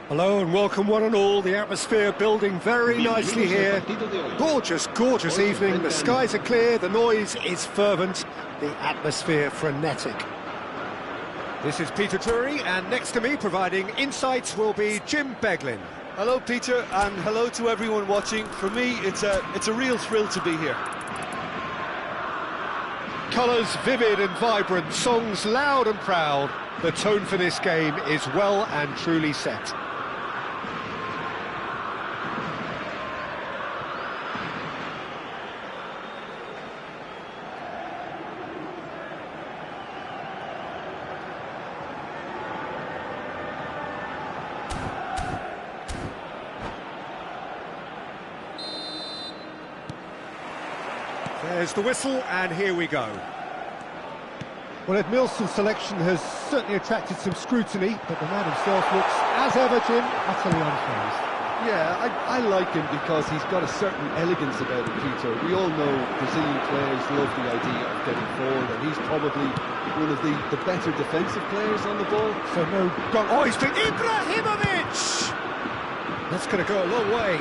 Hello and welcome one and all, the atmosphere building very nicely here. Gorgeous, gorgeous evening, the skies are clear, the noise is fervent, the atmosphere frenetic. This is Peter Turi, and next to me providing insights will be Jim Beglin. Hello Peter, and hello to everyone watching. For me, it's a real thrill to be here. Colours vivid and vibrant, songs loud and proud. The tone for this game is well and truly set. There's the whistle, and here we go. Well, Edmilson's selection has certainly attracted some scrutiny, but the man himself looks, as ever, Jim, utterly unfazed. Yeah, I like him because he's got a certain elegance about him, Peter. We all know Brazilian players love the idea of getting forward, and he's probably one of the better defensive players on the ball. So no goal. Oh, he's been Ibrahimovic! That's going to go a long way.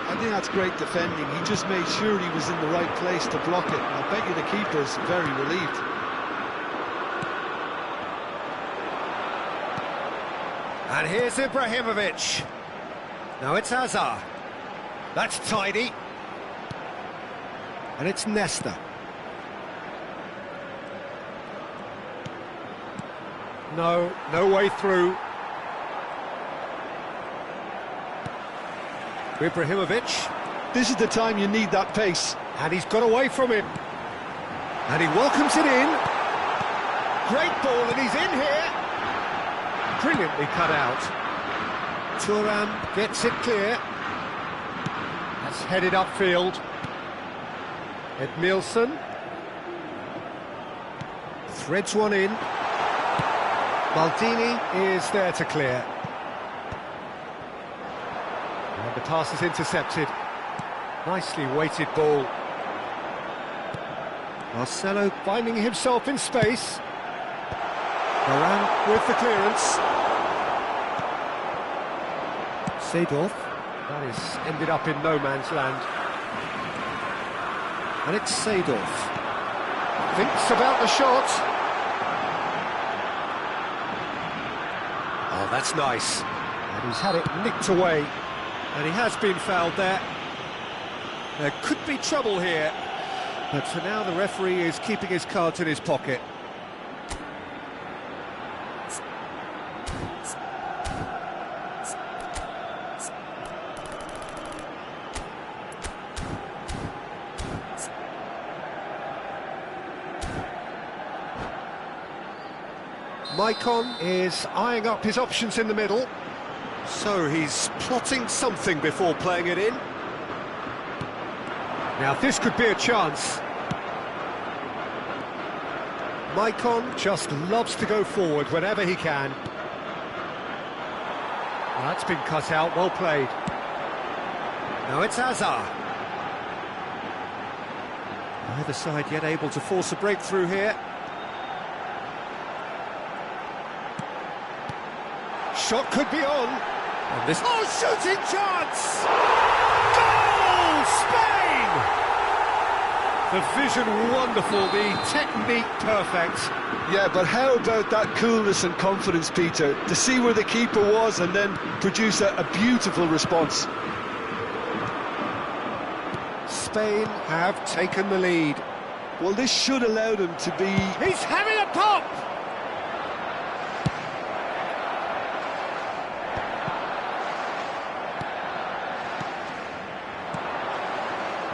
I think that's great defending. He just made sure he was in the right place to block it. I bet you the keeper's very relieved. And here's Ibrahimovic. Now it's Hazard. That's tidy. And it's Nesta. No way through. Ibrahimovic. This is the time you need that pace. And he's got away from him. And he welcomes it in. Great ball, and he's in here. Brilliantly cut out. Thuram gets it clear. That's headed upfield. Edmilson. Threads one in. Maldini is there to clear. And the pass is intercepted. Nicely weighted ball. Marcelo finding himself in space. Varane with the clearance. Seedorf. That is ended up in no man's land. And it's Seedorf. Thinks about the shot. Oh, that's nice. And he's had it nicked away. And he has been fouled there. There could be trouble here. But for now, the referee is keeping his cards in his pocket. Maicon is eyeing up his options in the middle. So he's plotting something before playing it in. Now this could be a chance. Maicon just loves to go forward whenever he can. Well, that's been cut out, well played. Now it's Hazard. Neither side yet able to force a breakthrough here. Shot could be on. And this shooting chance! Goal! Spain! The vision wonderful, the technique perfect. Yeah, but how about that coolness and confidence, Peter? To see where the keeper was and then produce a beautiful response. Spain have taken the lead. Well, this should allow them to be... He's having a pop!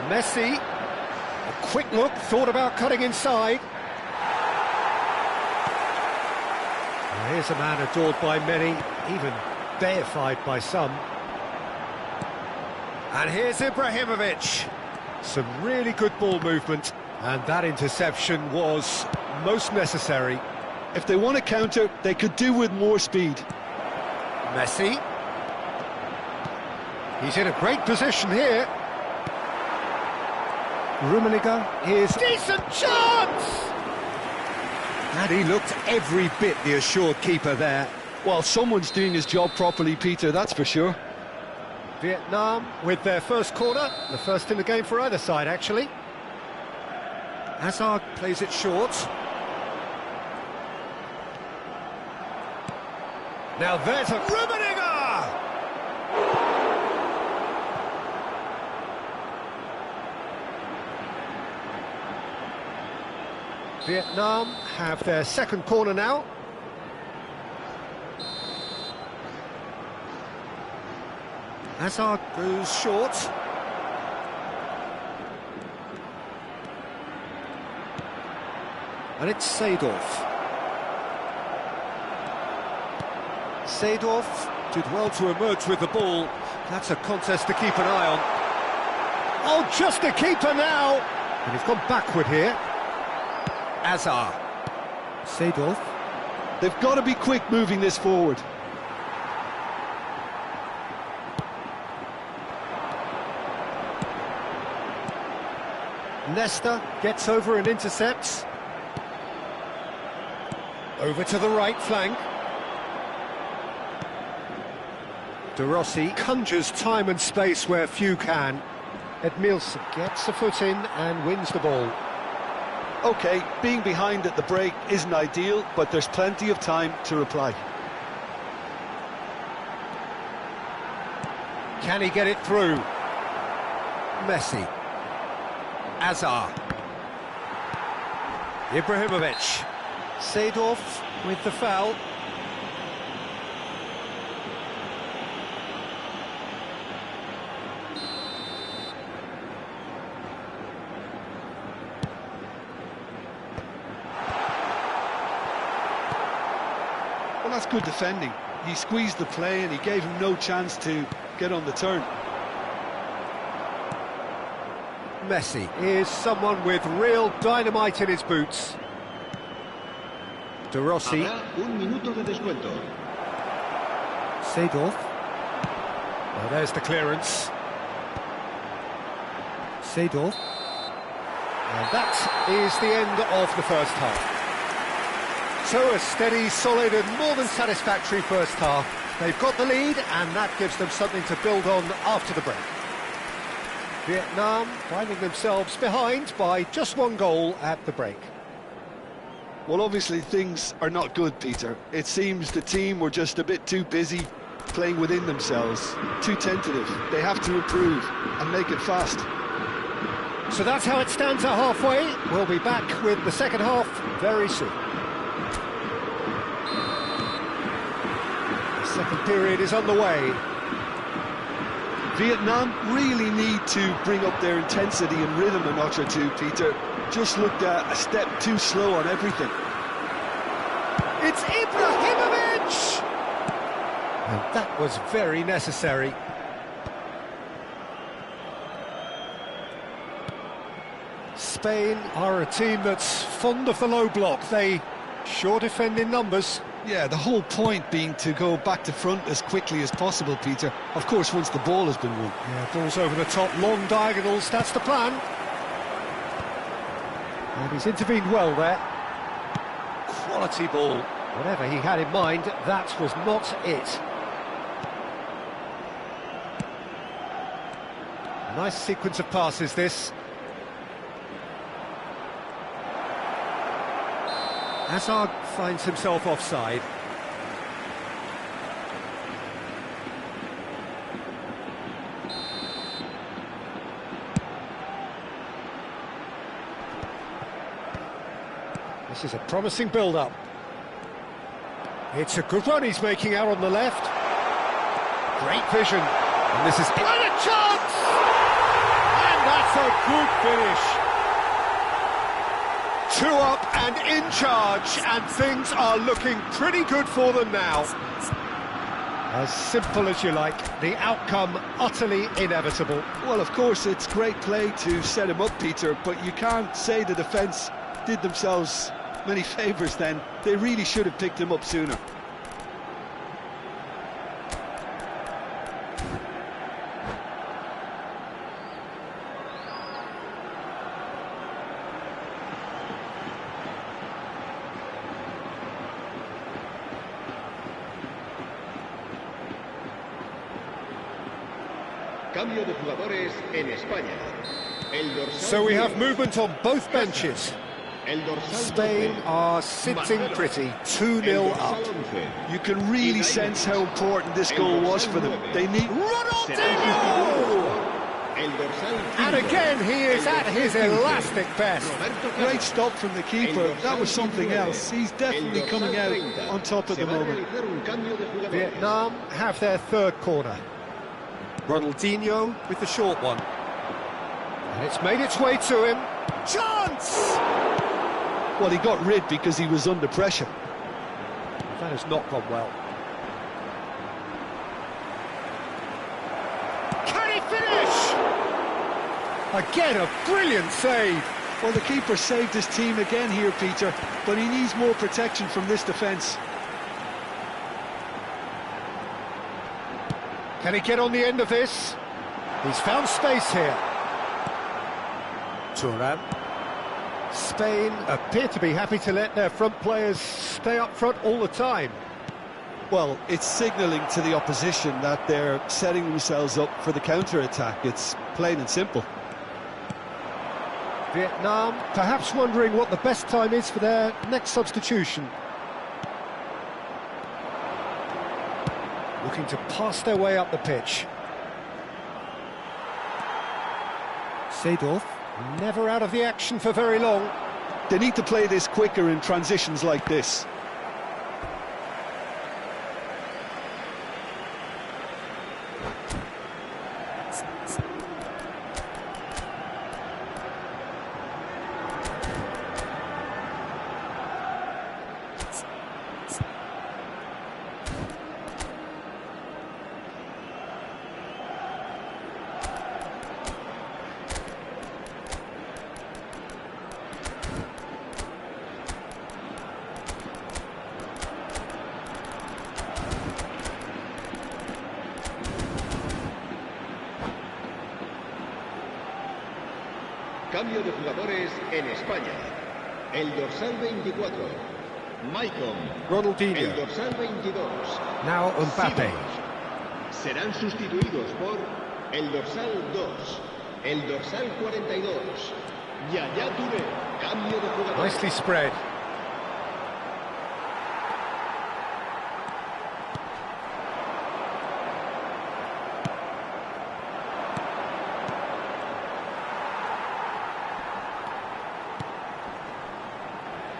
Messi, a quick look, thought about cutting inside. Well, here's a man adored by many, even deified by some. And here's Ibrahimovic. Some really good ball movement, and that interception was most necessary. If they want to counter, they could do with more speed. Messi. He's in a great position here. Rummenigge is... Decent chance! And he looked every bit the assured keeper there. Well, someone's doing his job properly, Peter, that's for sure. Vietnam with their first corner, the first in the game for either side, actually. Hazard plays it short. Now there's a... Rummenigge! Vietnam have their second corner now. Hazard goes short. And it's Seedorf. Seedorf did well to emerge with the ball. That's a contest to keep an eye on. Oh, just a keeper now! And he's gone backward here. Hazard. Seedorf. They've got to be quick moving this forward. Nesta gets over and intercepts. Over to the right flank. De Rossi conjures time and space where few can. Edmilson gets a foot in and wins the ball. OK, being behind at the break isn't ideal, but there's plenty of time to reply. Can he get it through? Messi. Hazard. Ibrahimovic. Seedorf with the foul. Well, that's good defending. He squeezed the play and he gave him no chance to get on the turn. Messi is someone with real dynamite in his boots. De Rossi. Un minuto de descuento. Seedorf. Well, there's the clearance. Seedorf. And that is the end of the first half. So a steady, solid and more than satisfactory first half. They've got the lead and that gives them something to build on after the break. Vietnam finding themselves behind by just one goal at the break. Well, obviously things are not good, Peter. It seems the team were just a bit too busy playing within themselves, too tentative. They have to improve and make it fast. So that's how it stands at halfway. We'll be back with the second half very soon. The second period is underway. Vietnam really need to bring up their intensity and rhythm a notch or two, Peter. Just looked a step too slow on everything. It's Ibrahimovic! And that was very necessary. Spain are a team that's fond of the low block. They sure defend in numbers. Yeah, the whole point being to go back to front as quickly as possible, Peter. Of course, once the ball has been won. Yeah, balls over the top, long diagonals, that's the plan. And he's intervened well there. Quality ball. Whatever he had in mind, that was not it. Nice sequence of passes, this. Hazard finds himself offside. This is a promising build-up. It's a good run he's making out on the left. Great vision. And this is quite a chance! And that's a good finish. 2 up and in charge, and things are looking pretty good for them now. As simple as you like, the outcome utterly inevitable. Well, of course, it's great play to set him up, Peter, but you can't say the defence did themselves many favours then. They really should have picked him up sooner. Cambio de jugadores en España. So we have movement on both benches. Spain are sitting pretty, 2-0 up. You can really sense how important this goal was for them. They need... Ronaldinho! And again, he is at his elastic best. Great stop from the keeper. That was something else. He's definitely coming out on top at the moment. Vietnam have their third corner. Ronaldinho with the short one. And it's made its way to him. Chance! Well, he got rid because he was under pressure. That has not gone well. Can he finish? Again, a brilliant save. Well, the keeper saved his team again here, Peter, but he needs more protection from this defence. Can he get on the end of this? He's found space here. Thuram. Spain appear to be happy to let their front players stay up front all the time. Well, it's signalling to the opposition that they're setting themselves up for the counter-attack. It's plain and simple. Vietnam perhaps wondering what the best time is for their next substitution. Looking to pass their way up the pitch. Seedorf, never out of the action for very long. They need to play this quicker in transitions like this. Cambio de jugadores en España. El dorsal 24, Maicon. Ronaldinho. El dorsal 22. Now Mbappe. Serán sustituidos por el dorsal 2, el dorsal 42. Yaya Touré. Cambio de jugadores. Nicely spread.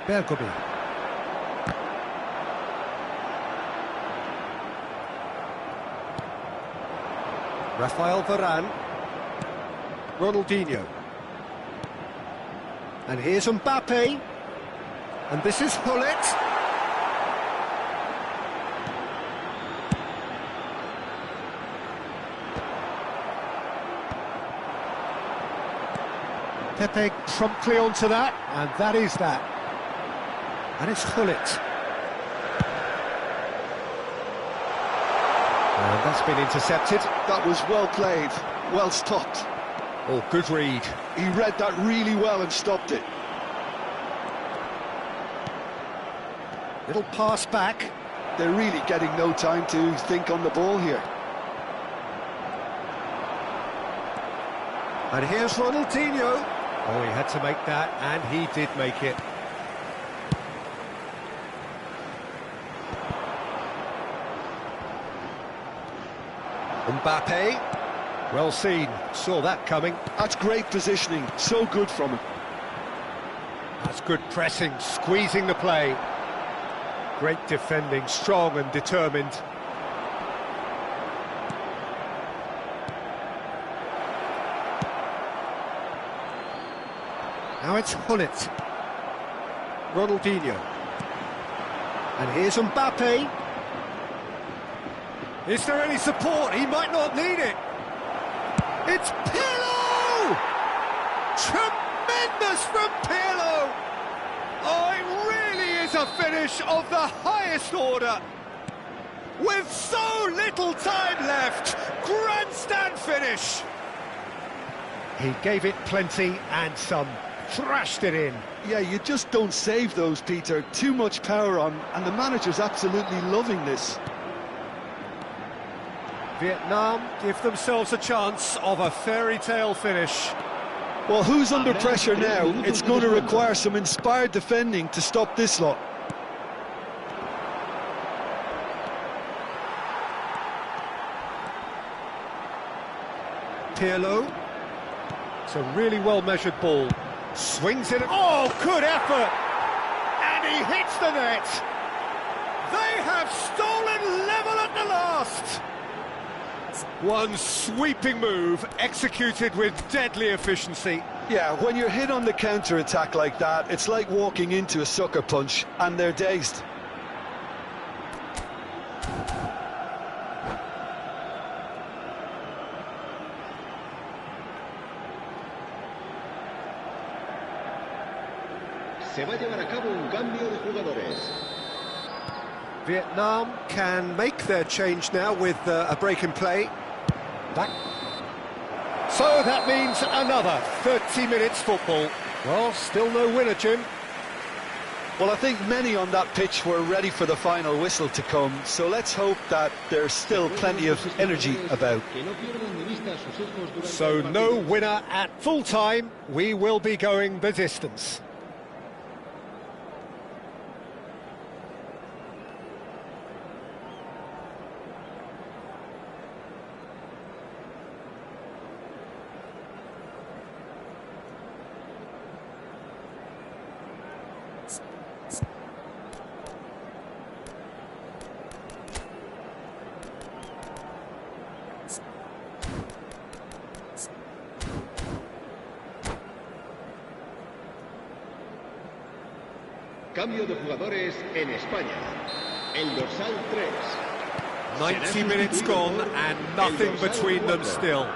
Bergomi. Rafael Varane. Ronaldinho. And here's Mbappe. And this is Hullet. Pepe promptly onto that, and that is that. And it's Hullet. And that's been intercepted. That was well played, well stopped. Oh, good read. He read that really well and stopped it. Little pass back. They're really getting no time to think on the ball here. And here's Ronaldinho. Oh, he had to make that, and he did make it. Mbappe. Well seen, saw that coming. That's great positioning, so good from him. That's good pressing, squeezing the play. Great defending, strong and determined. Now it's Hullet. Ronaldinho. And here's Mbappe. Is there any support? He might not need it. It's Pirlo! Tremendous from Pirlo! Oh, it really is a finish of the highest order. With so little time left, grandstand finish. He gave it plenty and some, thrashed it in. Yeah, you just don't save those, Peter. Too much power on, and the manager's absolutely loving this. Vietnam give themselves a chance of a fairy tale finish. Well, who's under pressure now? It's going to require some inspired defending to stop this lot. Pirlo. It's a really well-measured ball. Swings it. Oh, good effort! And he hits the net. They have stolen level at the last. One sweeping move, executed with deadly efficiency. Yeah, when you're hit on the counter-attack like that, it's like walking into a sucker punch, and they're dazed. Se va a llevar a cabo un cambio de jugadores. Vietnam can make their change now with a break in play. Back. So that means another 30 minutes football. Well, still no winner, Jim. Well, I think many on that pitch were ready for the final whistle to come, so let's hope that there's still plenty of energy about. So no winner at full time. We will be going the distance. Cambio de jugadores en España. El dorsal 3. 90 minutes gone and nothing between them still.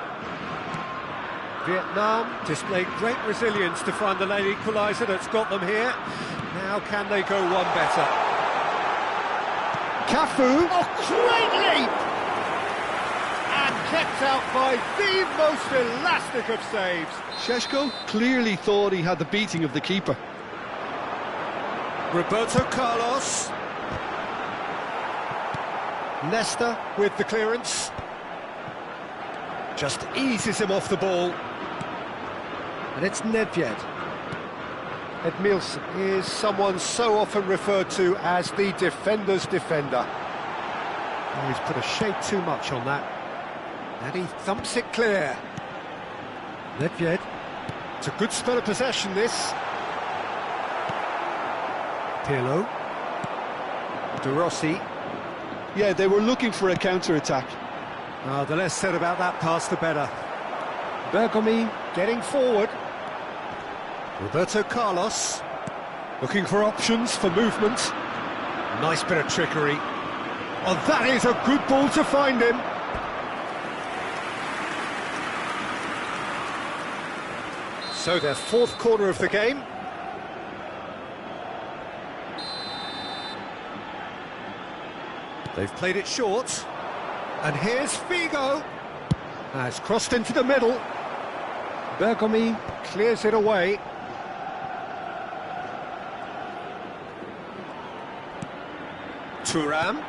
Vietnam displayed great resilience to find the late equaliser that's got them here. Now can they go one better? Cafu, oh, great leap! And kept out by the most elastic of saves. Šeško clearly thought he had the beating of the keeper. Roberto Carlos. Nesta with the clearance. Just eases him off the ball. And it's Nedved. Edmilson is someone so often referred to as the defender's defender. Oh, he's put a shade too much on that. And he thumps it clear. Nedved. It's a good spell of possession, this. Pirlo. De Rossi. Yeah, they were looking for a counter-attack. Oh, the less said about that pass, the better. Bergomi getting forward. Roberto Carlos looking for options for movement. Nice bit of trickery. Oh, that is a good ball to find him. So their fourth corner of the game. They've played it short. And here's Figo. It's crossed into the middle. Bergomi clears it away. Thuram.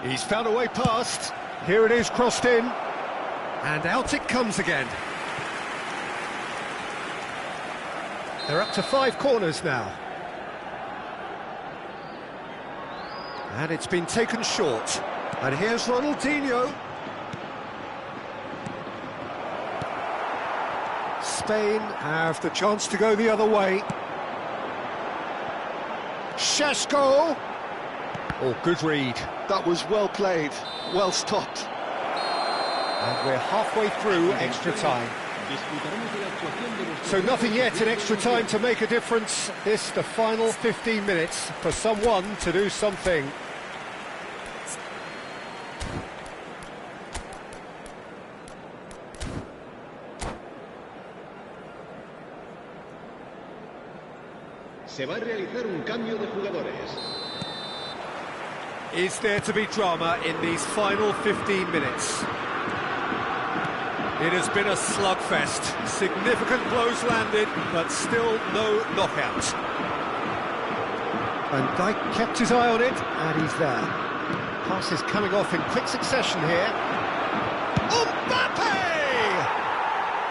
He's found a way past. Here it is, crossed in. And out it comes again. They're up to 5 corners now. And it's been taken short. And here's Ronaldinho. Spain have the chance to go the other way. Šeško. Oh, good read. That was well played, well stopped. And we're halfway through extra time. So nothing yet in extra time to make a difference. This, the final 15 minutes, for someone to do something. Se va a realizar un cambio de jugadores. Is there to be drama in these final 15 minutes? It has been a slugfest. Significant blows landed, but still no knockout. Van Dijk kept his eye on it, and he's there. Pass is coming off in quick succession here. Mbappe!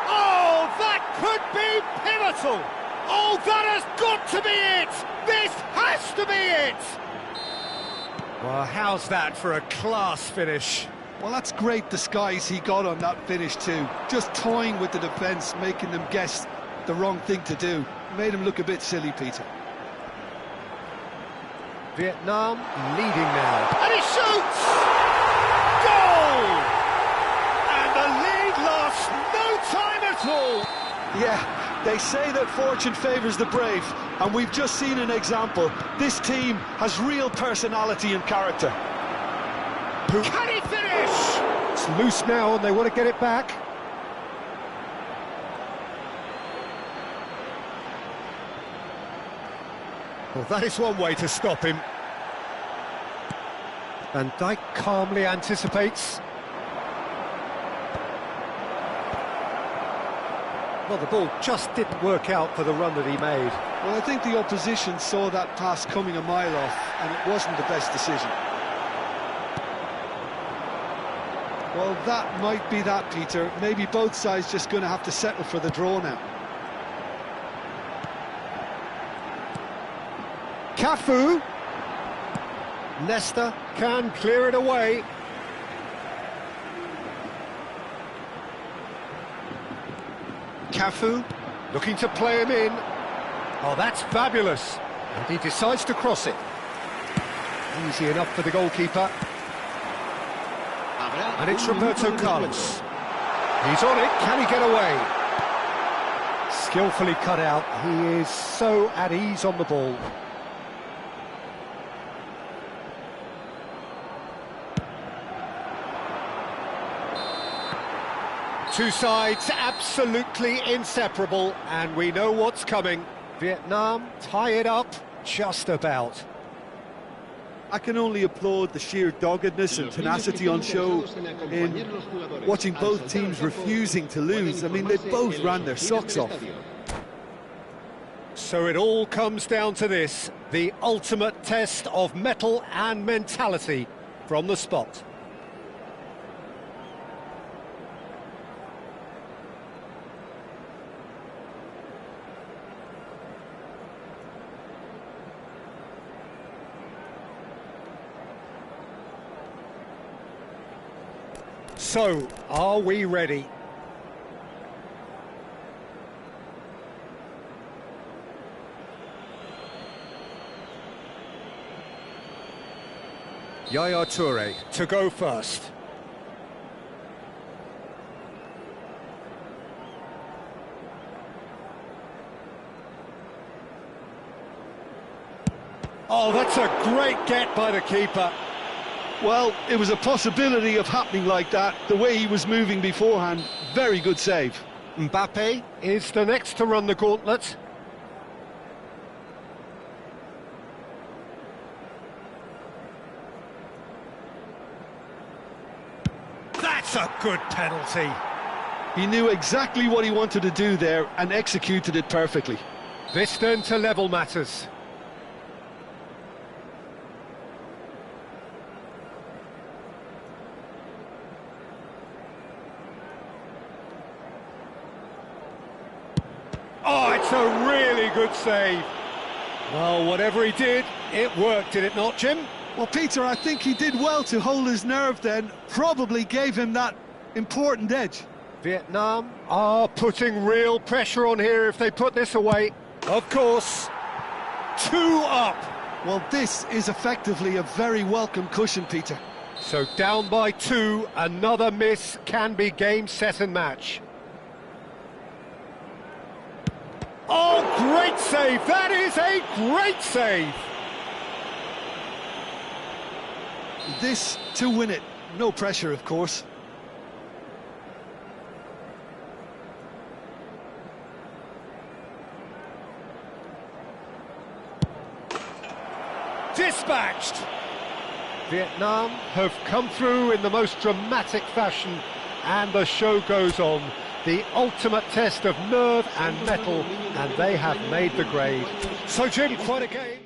Oh, that could be pivotal! Oh, that has got to be it! This has to be it! Well, how's that for a class finish? Well, that's great disguise he got on that finish too. Just toying with the defence, making them guess the wrong thing to do. Made him look a bit silly, Peter. Vietnam leading now. And he shoots! Goal! And the lead lasts no time at all. Yeah, they say that fortune favours the brave, and we've just seen an example. This team has real personality and character. Can he finish? It's loose now and they want to get it back. Well, that is one way to stop him. Van Dijk calmly anticipates. Well, the ball just didn't work out for the run that he made. Well, I think the opposition saw that pass coming a mile off, and it wasn't the best decision. Well, that might be that, Peter. Maybe both sides just going to have to settle for the draw now. Cafu. Nesta can clear it away. Cafu looking to play him in. Oh, that's fabulous. And he decides to cross it. Easy enough for the goalkeeper. And it's Roberto Carlos. He's on it, can he get away? Skillfully cut out, he is so at ease on the ball. Two sides absolutely inseparable, and we know what's coming. Vietnam tie it up just about. I can only applaud the sheer doggedness and tenacity on show in watching both teams refusing to lose. I mean, they both ran their socks off. So it all comes down to this, the ultimate test of mettle and mentality from the spot. So, are we ready? Yaya Toure to go first. Oh, that's a great get by the keeper. Well, it was a possibility of happening like that, the way he was moving beforehand. Very good save. Mbappe is the next to run the gauntlet. That's a good penalty. He knew exactly what he wanted to do there and executed it perfectly. This then to level matters. Oh, it's a really good save. Well, whatever he did, it worked, did it not, Jim? Well, Peter, I think he did well to hold his nerve then. Probably gave him that important edge. Vietnam are putting real pressure on here if they put this away. Of course, 2 up. Well, this is effectively a very welcome cushion, Peter. So down by 2, another miss can be game, set and match. Oh, great save! That is a great save! This to win it. No pressure, of course. Dispatched! Vietnam have come through in the most dramatic fashion, and the show goes on. The ultimate test of nerve and mettle, and they have made the grade. So, Jim, quite a game.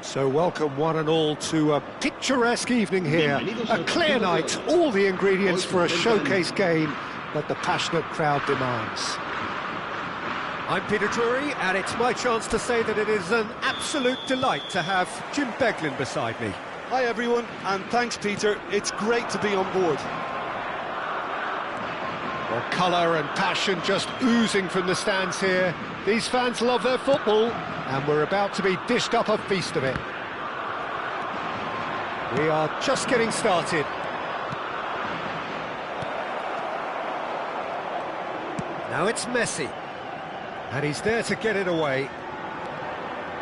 So welcome one and all to a picturesque evening here. A clear night, all the ingredients for a showcase game that the passionate crowd demands. I'm Peter Drury, and it's my chance to say that it is an absolute delight to have Jim Beglin beside me. Hi everyone, and thanks Peter. It's great to be on board. Well, colour and passion just oozing from the stands here. These fans love their football, and we're about to be dished up a feast of it. We are just getting started. Now it's Messi, and he's there to get it away.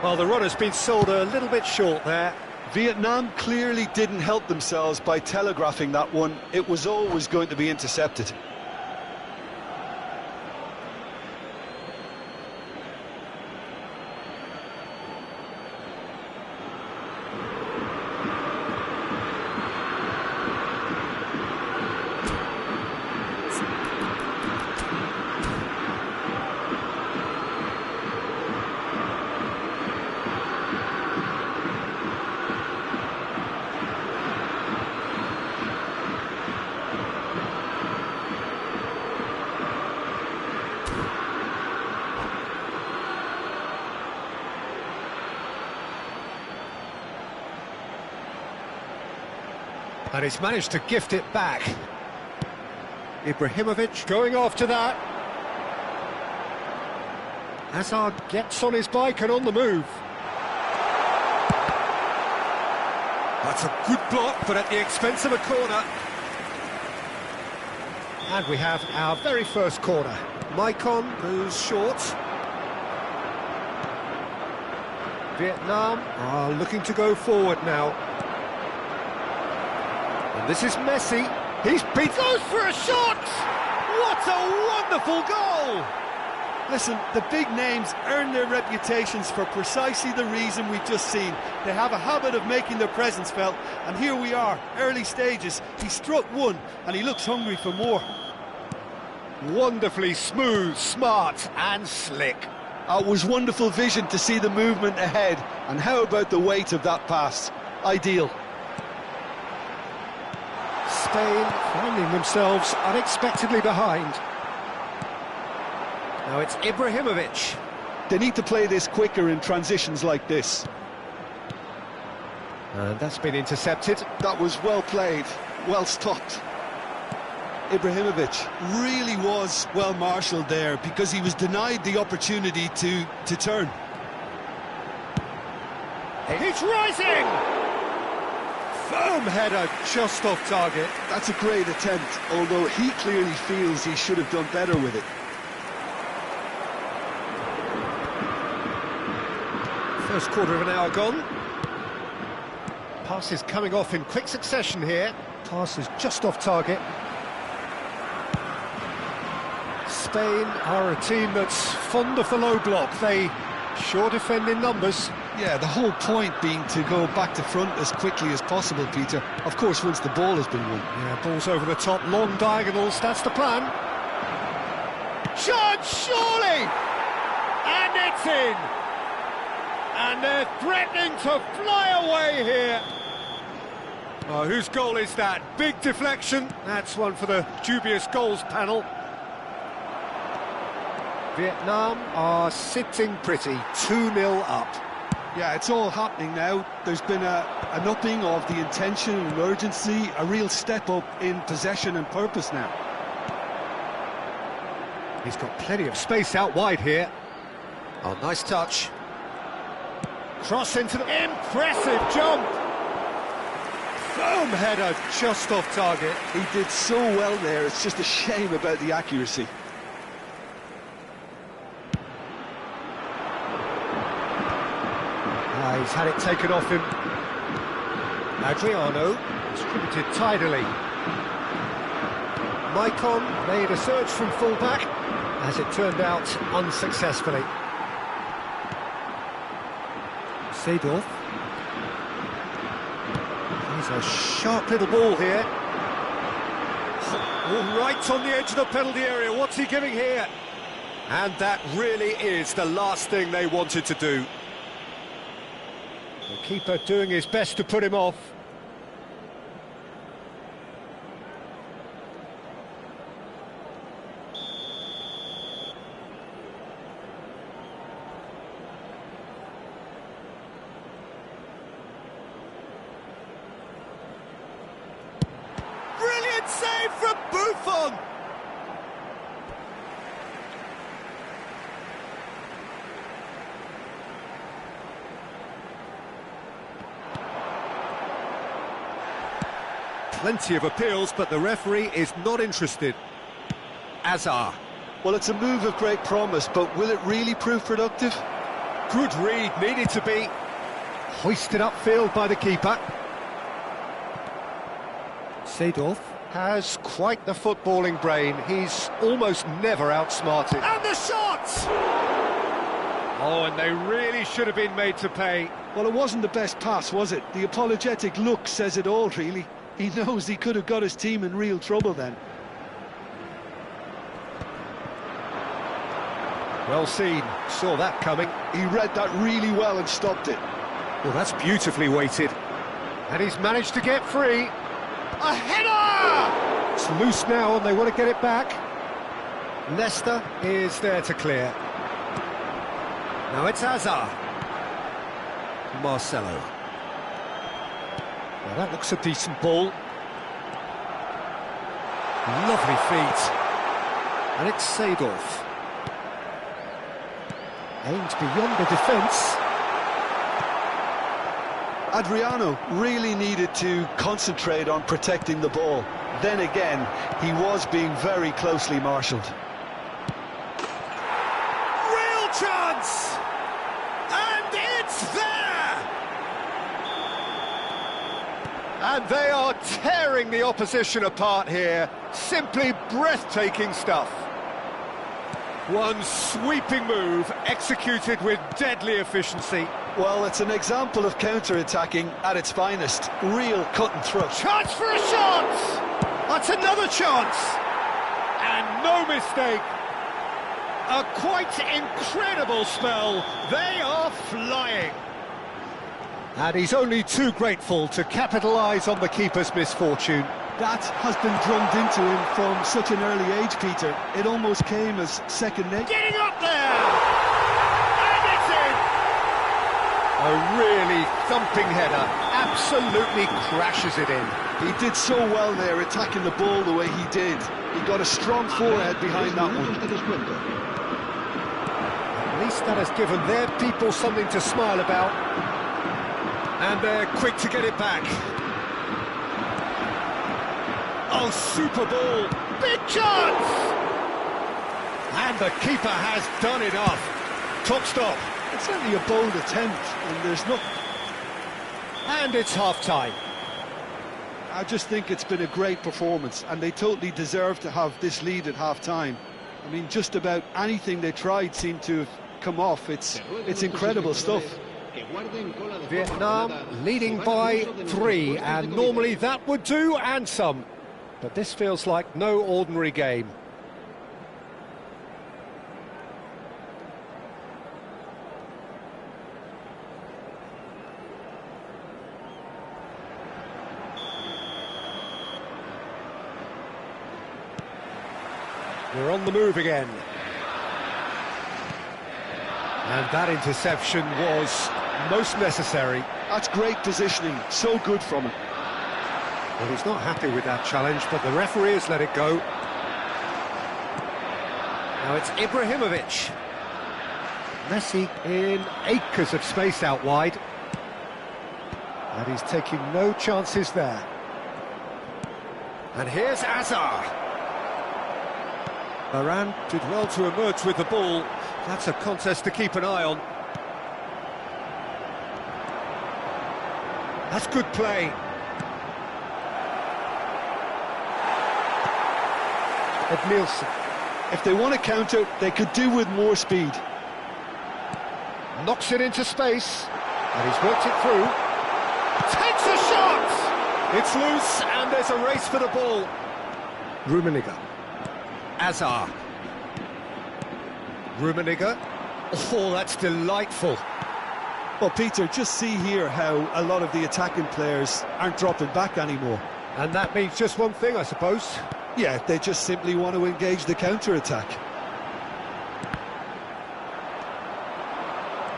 Well, the run has been sold a little bit short there. Vietnam clearly didn't help themselves by telegraphing that one. It was always going to be intercepted. And he's managed to gift it back. Ibrahimovic going after that. Hazard gets on his bike and on the move. That's a good block, but at the expense of a corner. And we have our very first corner. Maicon goes short. Vietnam are looking to go forward now. And this is Messi. He goes for a shot! What a wonderful goal! Listen, the big names earn their reputations for precisely the reason we've just seen. They have a habit of making their presence felt, and here we are, early stages. He struck one, and he looks hungry for more. Wonderfully smooth, smart and slick. It was wonderful vision to see the movement ahead, and how about the weight of that pass? Ideal. Spain finding themselves unexpectedly behind. Now it's Ibrahimovic. They need to play this quicker in transitions like this. And that's been intercepted. That was well played, well stopped. Ibrahimovic really was well marshalled there because he was denied the opportunity to turn. He's rising! Firm header just off target. That's a great attempt, although he clearly feels he should have done better with it. First quarter of an hour gone. Passes coming off in quick succession here. Pass is just off target. Spain are a team that's fond of the low block. They sure defend in numbers. Yeah, the whole point being to go back to front as quickly as possible, Peter. Of course, once the ball has been won. Yeah, ball's over the top, long diagonals, that's the plan. Shot, surely! And it's in! And they're threatening to fly away here. Oh, whose goal is that? Big deflection. That's one for the dubious goals panel. Vietnam are sitting pretty, 2-0 up. Yeah, it's all happening now. There's been an upping of the intention and urgency, a real step up in possession and purpose now. He's got plenty of space out wide here. Oh, nice touch. Cross into the... Impressive jump! Firm header just off target. He did so well there, it's just a shame about the accuracy. He's had it taken off him. Adriano distributed tidily. Maicon made a surge from full-back, as it turned out unsuccessfully. Seedorf. He's a sharp little ball here. Oh, right on the edge of the penalty area. What's he giving here? And that really is the last thing they wanted to do. The keeper doing his best to put him off. Brilliant save from Buffon! Plenty of appeals, but the referee is not interested. Azar. Well, it's a move of great promise, but will it really prove productive? Good read, needed to be. Hoisted upfield by the keeper. Seedorf has quite the footballing brain. He's almost never outsmarted. And the shot! Oh, and they really should have been made to pay. Well, it wasn't the best pass, was it? The apologetic look says it all, really. He knows he could have got his team in real trouble then. Well seen, saw that coming. He read that really well and stopped it. Well, that's beautifully weighted. And he's managed to get free. A header! It's loose now and they want to get it back. Leicester is there to clear. Now it's Hazard. Marcelo. Now that looks a decent ball. Lovely feet. And it's Seedorf. Aimed beyond the defence. Adriano really needed to concentrate on protecting the ball. Then again, he was being very closely marshalled. Real chance! And it's there! And they are tearing the opposition apart here. Simply breathtaking stuff. One sweeping move, executed with deadly efficiency. Well, it's an example of counter-attacking at its finest. Real cut and thrust. Chance for a shot! That's another chance! And no mistake. A quite incredible spell. They are flying. And he's only too grateful to capitalise on the keeper's misfortune. That has been drummed into him from such an early age, Peter. It almost came as second nature. Getting up there! And it's in! A really thumping header. Absolutely crashes it in. He did so well there, attacking the ball the way he did. He got a strong forehead behind that one. At least that has given their people something to smile about. And they're quick to get it back. Oh, super ball. Big chance! And the keeper has done enough. Top stop. It's certainly a bold attempt, and there's no... And it's half-time. I just think it's been a great performance, and they totally deserve to have this lead at half-time. I mean, just about anything they tried seemed to have come off. It's incredible stuff. Vietnam leading by 3, and normally that would do, and some. But this feels like no ordinary game. We're on the move again. And that interception was most necessary. That's great positioning, so good from him. Well, he's not happy with that challenge, but the referee has let it go. Now it's Ibrahimovic. Messi in acres of space out wide. And he's taking no chances there. And here's Azar. Varane did well to emerge with the ball. That's a contest to keep an eye on. That's good play. Nielsen. If they want to counter, they could do with more speed. Knocks it into space, and he's worked it through. Takes a shot! It's loose, and there's a race for the ball. Rummenigge. Azar. Rummenigge. Oh, that's delightful. Well, Peter, just see here how a lot of the attacking players aren't dropping back anymore. And that means just one thing, I suppose. Yeah, they just simply want to engage the counter-attack.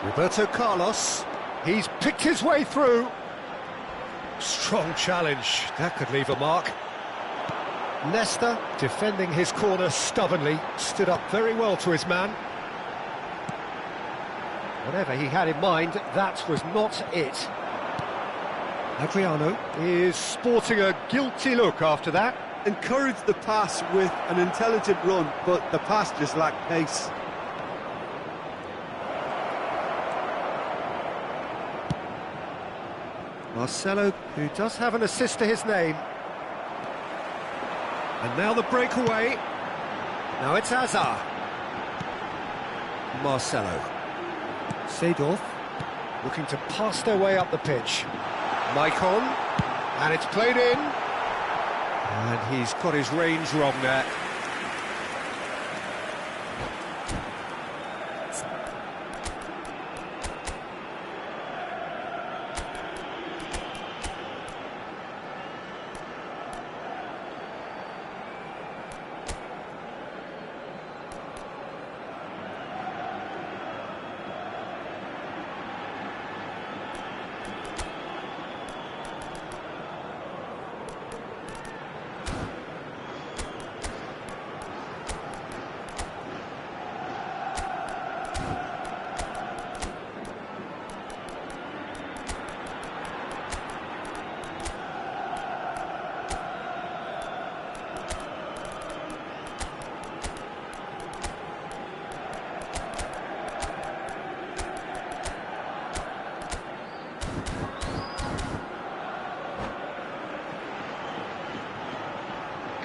Roberto Carlos, he's picked his way through. Strong challenge, that could leave a mark. Nesta, defending his corner stubbornly, stood up very well to his man. Whatever he had in mind, that was not it. Adriano is sporting a guilty look after that. Encouraged the pass with an intelligent run, but the pass just lacked pace. Marcelo, who does have an assist to his name. And now the breakaway. Now it's Azar. Marcelo. Seedorf looking to pass their way up the pitch. Maicon, and it's played in. And he's got his range wrong there.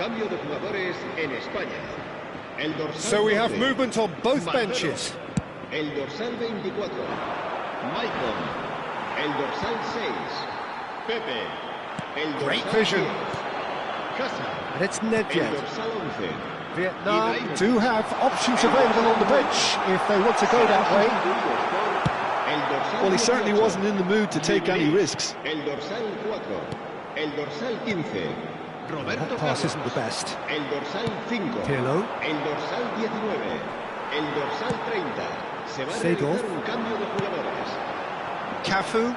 Cambio de jugadores en España. El dorsal So we have 12, movement on both Marcelo. benches. El dorsal 24, Maicon. El dorsal 6, Pepe. El dorsal Great vision. 10, Casa. And it's El Nedved. dorsal 11, Vietnam Ibrahimovic. do have options available on the bench if they want to go that way. El dorsal Well, he certainly 18, wasn't in the mood to take any risks. El dorsal 4, el dorsal 15, Roberto That pass Carlos. isn't the best. El dorsal 5, Pirlo. el dorsal 19, el dorsal 30. Se va a Seedorf. realizar un cambio de jugadores. Cafu.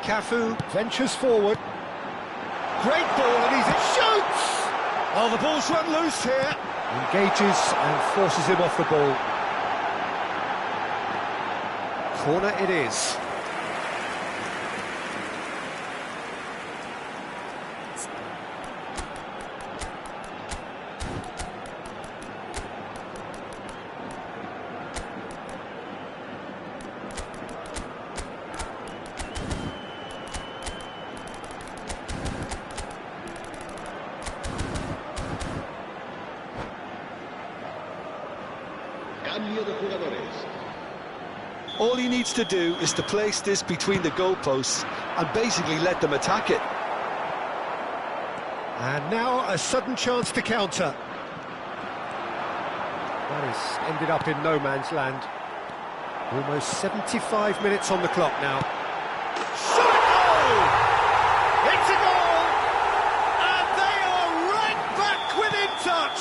Cafu ventures forward. Great ball, and he shoots! Oh, the ball's run loose here. Engages and forces him off the ball. Corner it is. Cambio de jugadores. All he needs to do is to place this between the goalposts and basically let them attack it. And now a sudden chance to counter. That has ended up in no man's land. Almost 75 minutes on the clock now. Shot! Goal! It's a goal! And they are right back within touch!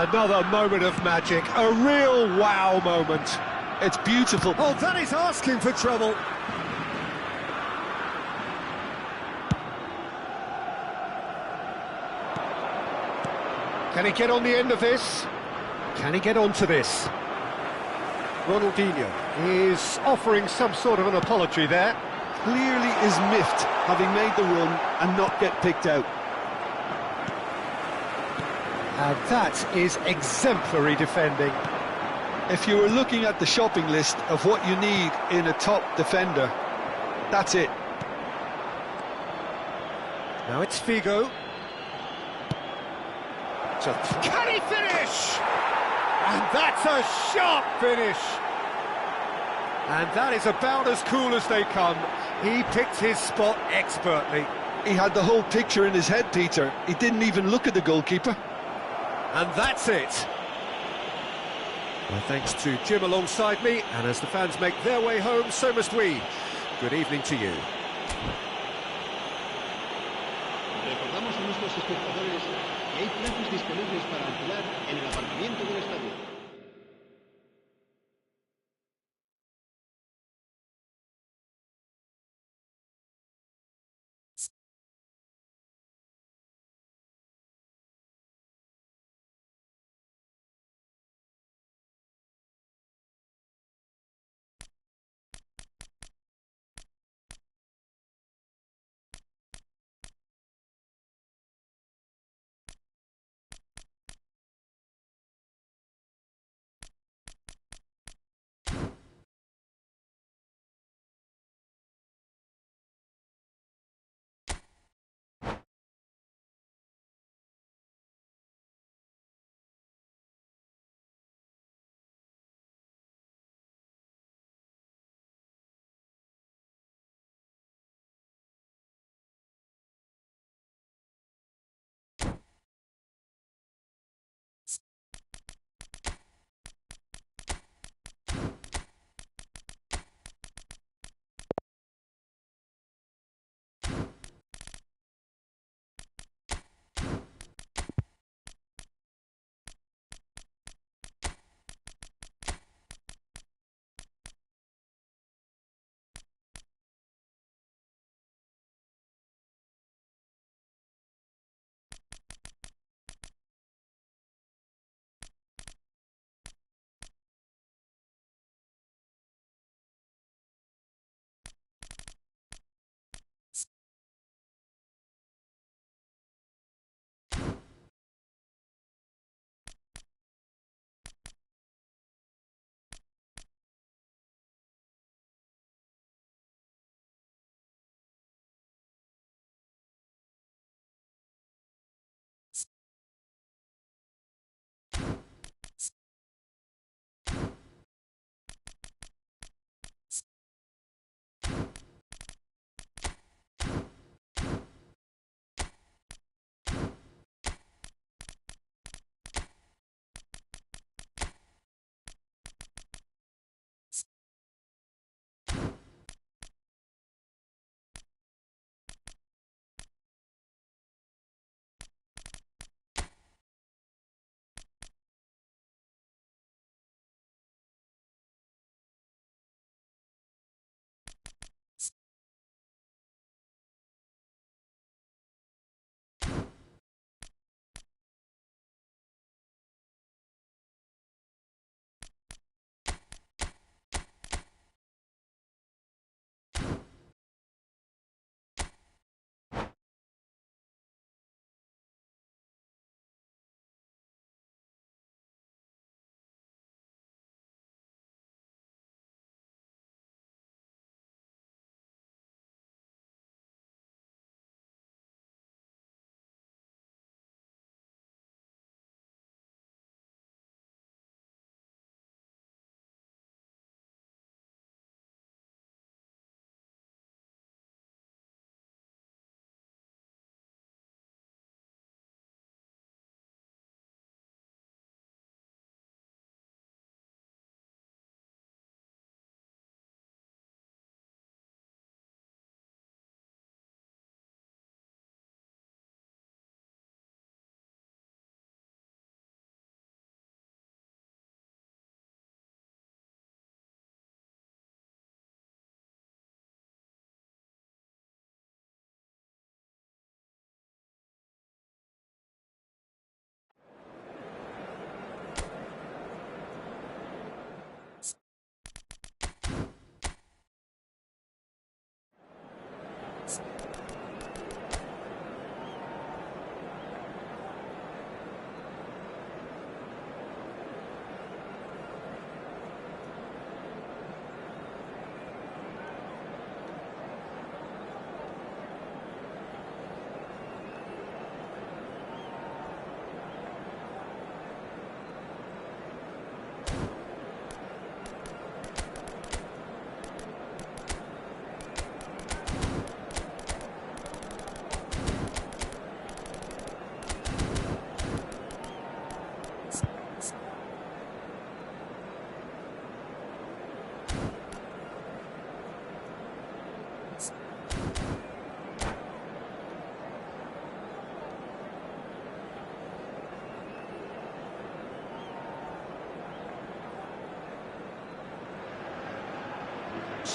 Another moment of magic, a real wow moment. It's beautiful. Oh, that is asking for trouble. Can he get on the end of this? Can he get onto this? Ronaldinho is offering some sort of an apology there. Clearly is miffed having made the run and not get picked out. And that is exemplary defending. If you were looking at the shopping list of what you need in a top defender, that's it. Now it's Figo. Can he finish? And that's a sharp finish. And that is about as cool as they come. He picked his spot expertly. He had the whole picture in his head, Peter. He didn't even look at the goalkeeper. And that's it. Well, thanks to Jim alongside me, and as the fans make their way home, so must we. Good evening to you. Recordamos a nuestros espectadores que hay plazas disponibles para alquilar en el aparcamiento del estadio.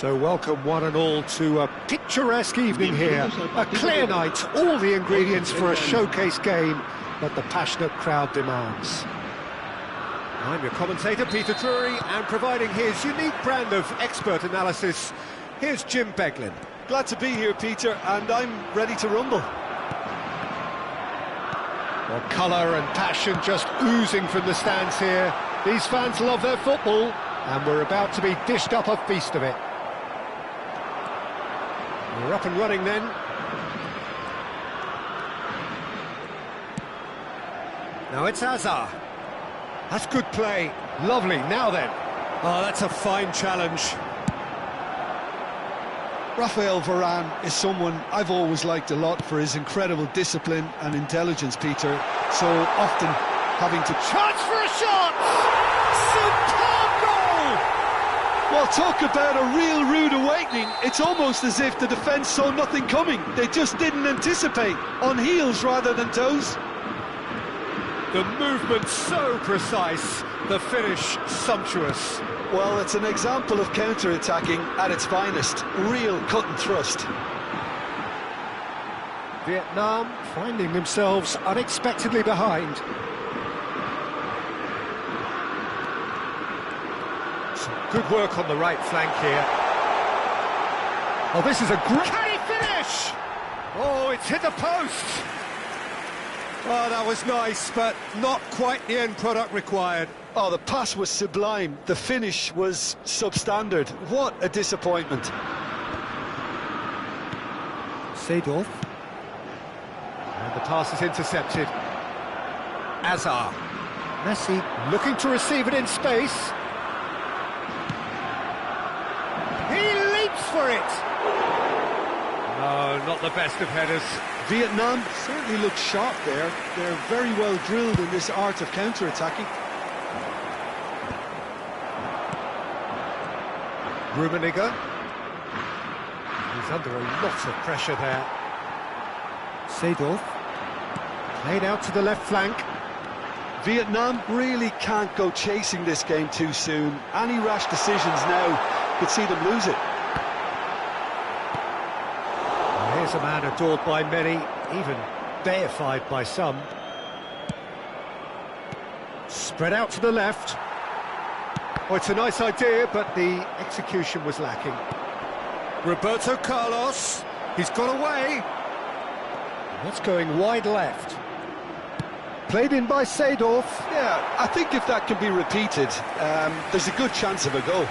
So welcome one and all to a picturesque evening here. A clear night, all the ingredients for a showcase game that the passionate crowd demands. I'm your commentator, Peter Drury, and providing his unique brand of expert analysis, here's Jim Beglin. Glad to be here, Peter, and I'm ready to rumble. Well, colour and passion just oozing from the stands here. These fans love their football, and we're about to be dished up a feast of it. We're up and running then. Now it's Hazard. That's good play. Lovely. Now then. Oh, that's a fine challenge. Raphael Varane is someone I've always liked a lot for his incredible discipline and intelligence, Peter. So often having to... Chance for a shot! Superb goal! Well, talk about a real rude awakening. It's almost as if the defence saw nothing coming. They just didn't anticipate. On heels rather than toes. The movement so precise, the finish sumptuous. Well, it's an example of counter-attacking at its finest. Real cut and thrust. Vietnam finding themselves unexpectedly behind. Some good work on the right flank here. Oh, this is a great... Can he finish? Oh, it's hit the post. Oh, that was nice, but not quite the end product required. Oh, the pass was sublime. The finish was substandard. What a disappointment. Seedorf. And the pass is intercepted. Hazard. Messi looking to receive it in space. He leaps for it. No, not the best of headers. Vietnam certainly looked sharp there. They're very well drilled in this art of counter-attacking. Rummenigge. He's under a lot of pressure there. Seedorf. Played out to the left flank. Vietnam really can't go chasing this game too soon. Any rash decisions now could see them lose it. Here's a man adored by many, even deified by some. Spread out to the left. Oh, it's a nice idea, but the execution was lacking. Roberto Carlos, he's got away. That's going wide left. Played in by Seedorf. Yeah, I think if that can be repeated, there's a good chance of a goal.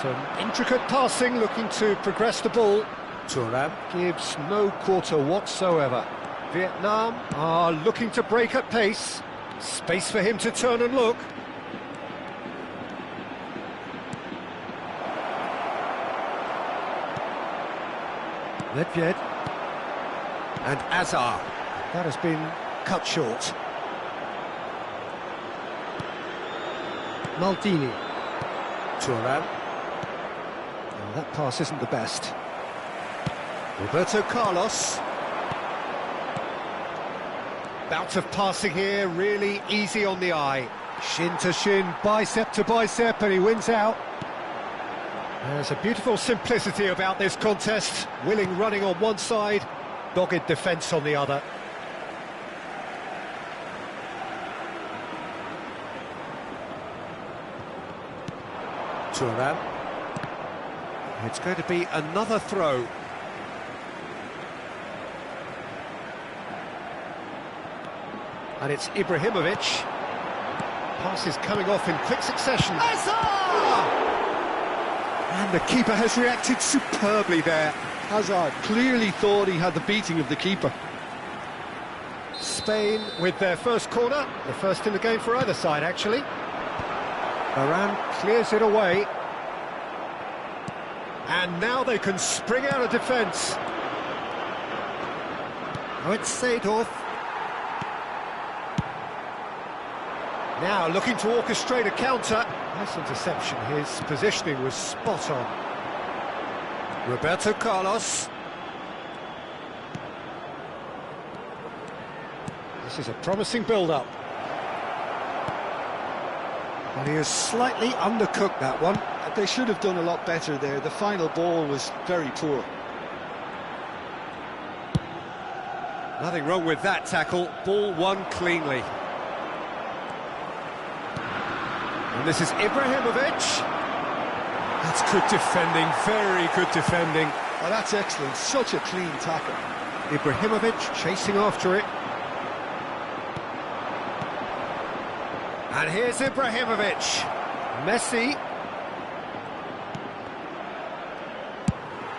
Some intricate passing, looking to progress the ball. Thuram gives no quarter whatsoever. Vietnam are looking to break at pace. Space for him to turn and look. Ledvied. And Hazard. That has been cut short. Maldini. Thuram. That pass isn't the best. Roberto Carlos. Bout of passing here, really easy on the eye. Shin to shin, bicep to bicep, and he wins out. There's a beautiful simplicity about this contest. Willing running on one side, dogged defence on the other. Thuram. It's going to be another throw. And it's Ibrahimovic. Pass is coming off in quick succession. Hazard! And the keeper has reacted superbly there. Hazard clearly thought he had the beating of the keeper. Spain with their first corner, the first in the game for either side, actually. Varane clears it away. And now they can spring out of defence. Oh, it's Seedorf. Now looking to orchestrate a counter. Nice interception. His positioning was spot on. Roberto Carlos. This This is a promising build-up. Well, he has slightly undercooked that one. They should have done a lot better there. The final ball was very poor. Nothing wrong with that tackle. Ball won cleanly. And this is Ibrahimovic. That's good defending, very good defending. Oh, that's excellent. Such a clean tackle. Ibrahimovic chasing after it. And here's Ibrahimovic. Messi.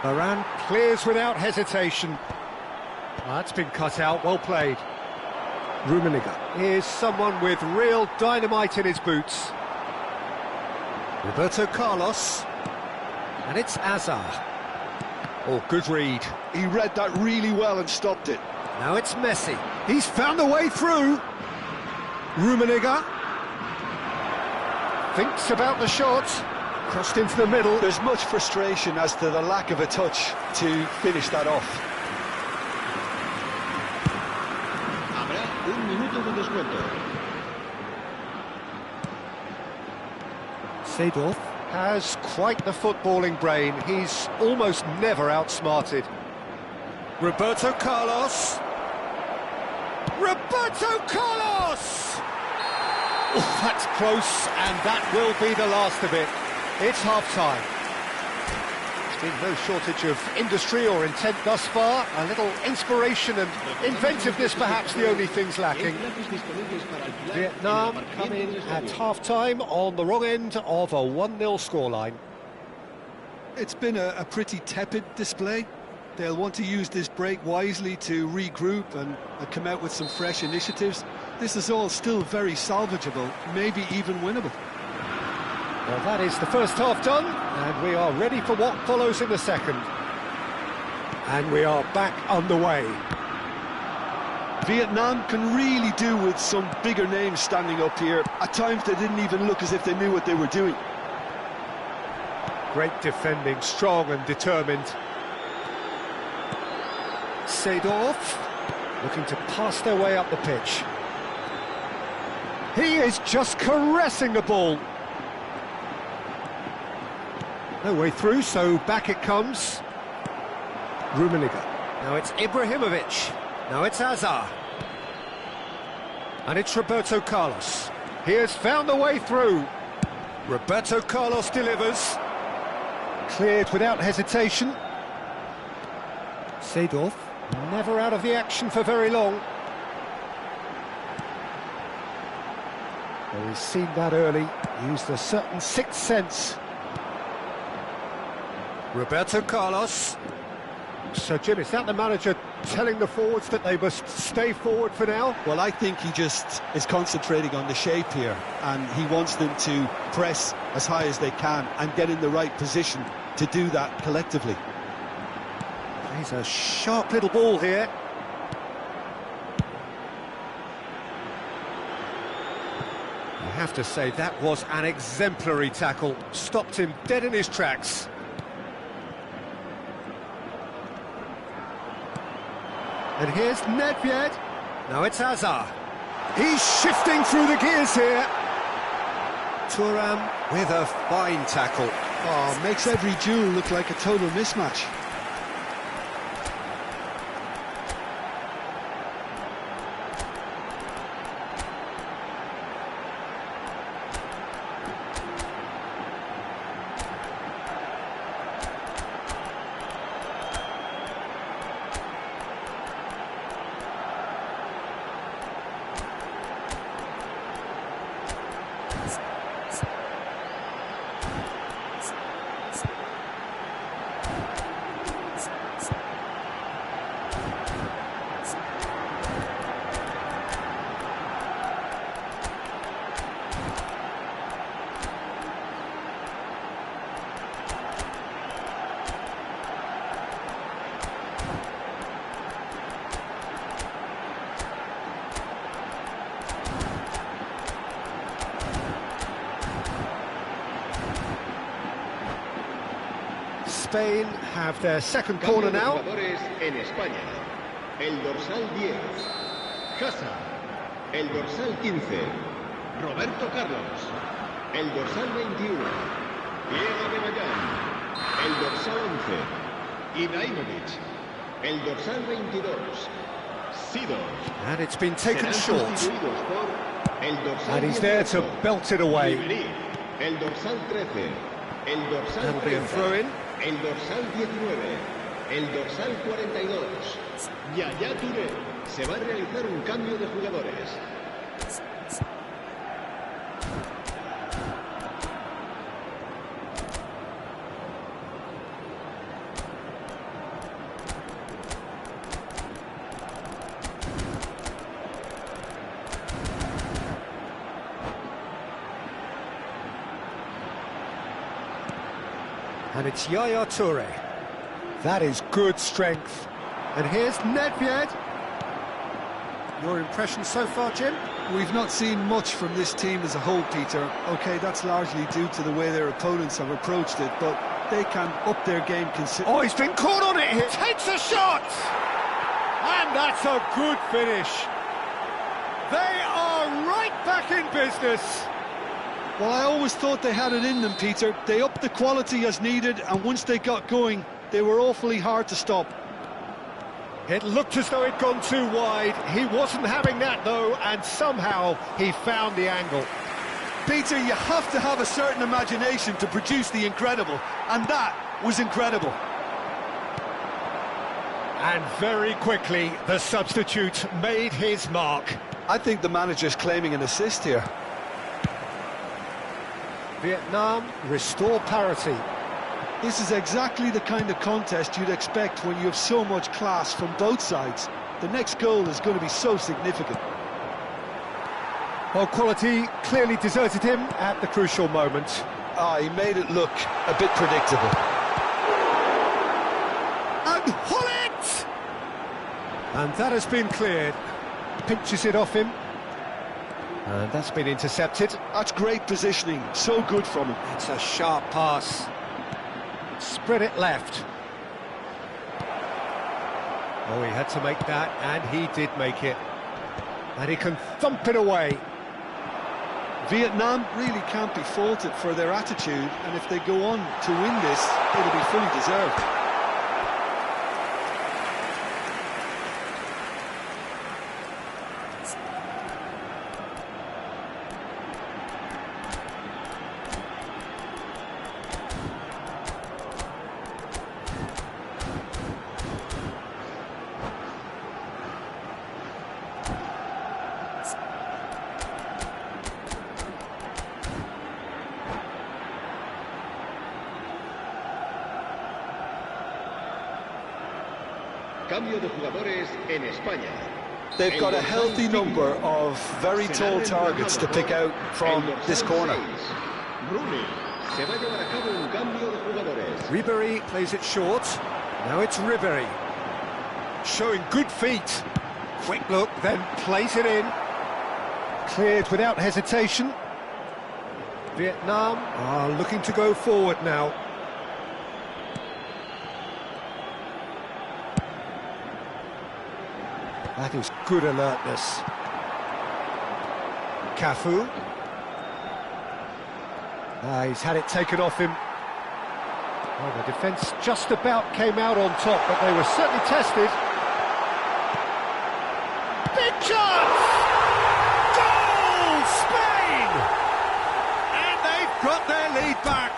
Varane clears without hesitation. That's been cut out, well played. Rummenigge is someone with real dynamite in his boots. Roberto Carlos. And it's Azar. Oh, good read. He read that really well and stopped it. Now it's Messi. He's found a way through. Rummenigge thinks about the shot. Crossed into the middle. There's much frustration as to the lack of a touch to finish that off. Habrá un minuto de descuento. Seedorf has quite the footballing brain. He's almost never outsmarted. Roberto Carlos. Roberto Carlos! Oh, that's close, and that will be the last of it. It's half-time. There's been no shortage of industry or intent thus far. A little inspiration and inventiveness, perhaps, the only things lacking. Vietnam come in at half-time on the wrong end of a 1-0 scoreline. It's been a pretty tepid display. They'll want to use this break wisely to regroup and come out with some fresh initiatives. This is all still very salvageable, maybe even winnable. Well, that is the first half done, and we are ready for what follows in the second. And we are back underway. Vietnam can really do with some bigger names standing up here. At times they didn't even look as if they knew what they were doing. Great defending, strong and determined. Seedorf looking to pass their way up the pitch. He is just caressing the ball. No way through, so back it comes. Rummenigge. Now it's Ibrahimovic. Now it's Azar. And it's Roberto Carlos. He has found the way through. Roberto Carlos delivers. Cleared without hesitation. Seedorf never out of the action for very long. Well, he's seen that early. Used a certain sixth sense. Roberto Carlos. So, Jim, is that the manager telling the forwards that they must stay forward for now? Well, I think he just is concentrating on the shape here, and he wants them to press as high as they can and get in the right position to do that collectively. He's a sharp little ball here. I have to say, that was an exemplary tackle. Stopped him dead in his tracks. And here's Nedved. Now it's Azar. He's shifting through the gears here. Thuram with a fine tackle. Oh, makes every duel look like a total mismatch. Spain have their second corner now. En España, el dorsal 10, Casa. el dorsal 15, Roberto Carlos, el dorsal 21, Diego Bebayán, el dorsal 11, Ibrahimovic, el dorsal 22, Sidorf. And it's been taken short. El dorsal And he's there to 18, belt it away. Ribery, el dorsal 13, el dorsal That'll be a 30, throw-in. el dorsal 19, el dorsal 42, Yaya Touré. Se va a realizar un cambio de jugadores. And it's Yaya Touré. That is good strength. And here's Nedved. Your impression so far, Jim? We've not seen much from this team as a whole, Peter. OK, that's largely due to the way their opponents have approached it, but they can up their game considerably. Oh, he's been caught on it here. Takes a shot! And that's a good finish. They are right back in business. Well, I always thought they had it in them, Peter. They upped the quality as needed, and once they got going, they were awfully hard to stop. It looked as though it'd gone too wide. He wasn't having that, though, and somehow he found the angle. Peter, you have to have a certain imagination to produce the incredible, and that was incredible. And very quickly, the substitute made his mark. I think the manager's claiming an assist here. Vietnam restore parity. This is exactly the kind of contest you'd expect when you have so much class from both sides. The next goal is going to be so significant. Well, quality clearly deserted him at the crucial moment. He made it look a bit predictable. And Hullet! And that has been cleared. Pinches it off him. And that's been intercepted. That's great positioning, so good from him. It's a sharp pass. Spread it left. Oh, he had to make that, and he did make it. And he can thump it away. Vietnam really can't be faulted for their attitude, and if they go on to win this, it'll be fully deserved. Cambio de jugadores en España. They've got a healthy number of very tall targets to pick out from this corner. Rooney. Se va a llevar a cabo un cambio de jugadores. Ribery plays it short. Now it's Ribery. Showing good feet. Quick look, then plays it in. Cleared without hesitation. Vietnam are looking to go forward now. That is good alertness. Cafu. He's had it taken off him. Well, the defence just about came out on top, but they were certainly tested. Big chance! Goal! Spain! And they've got their lead back.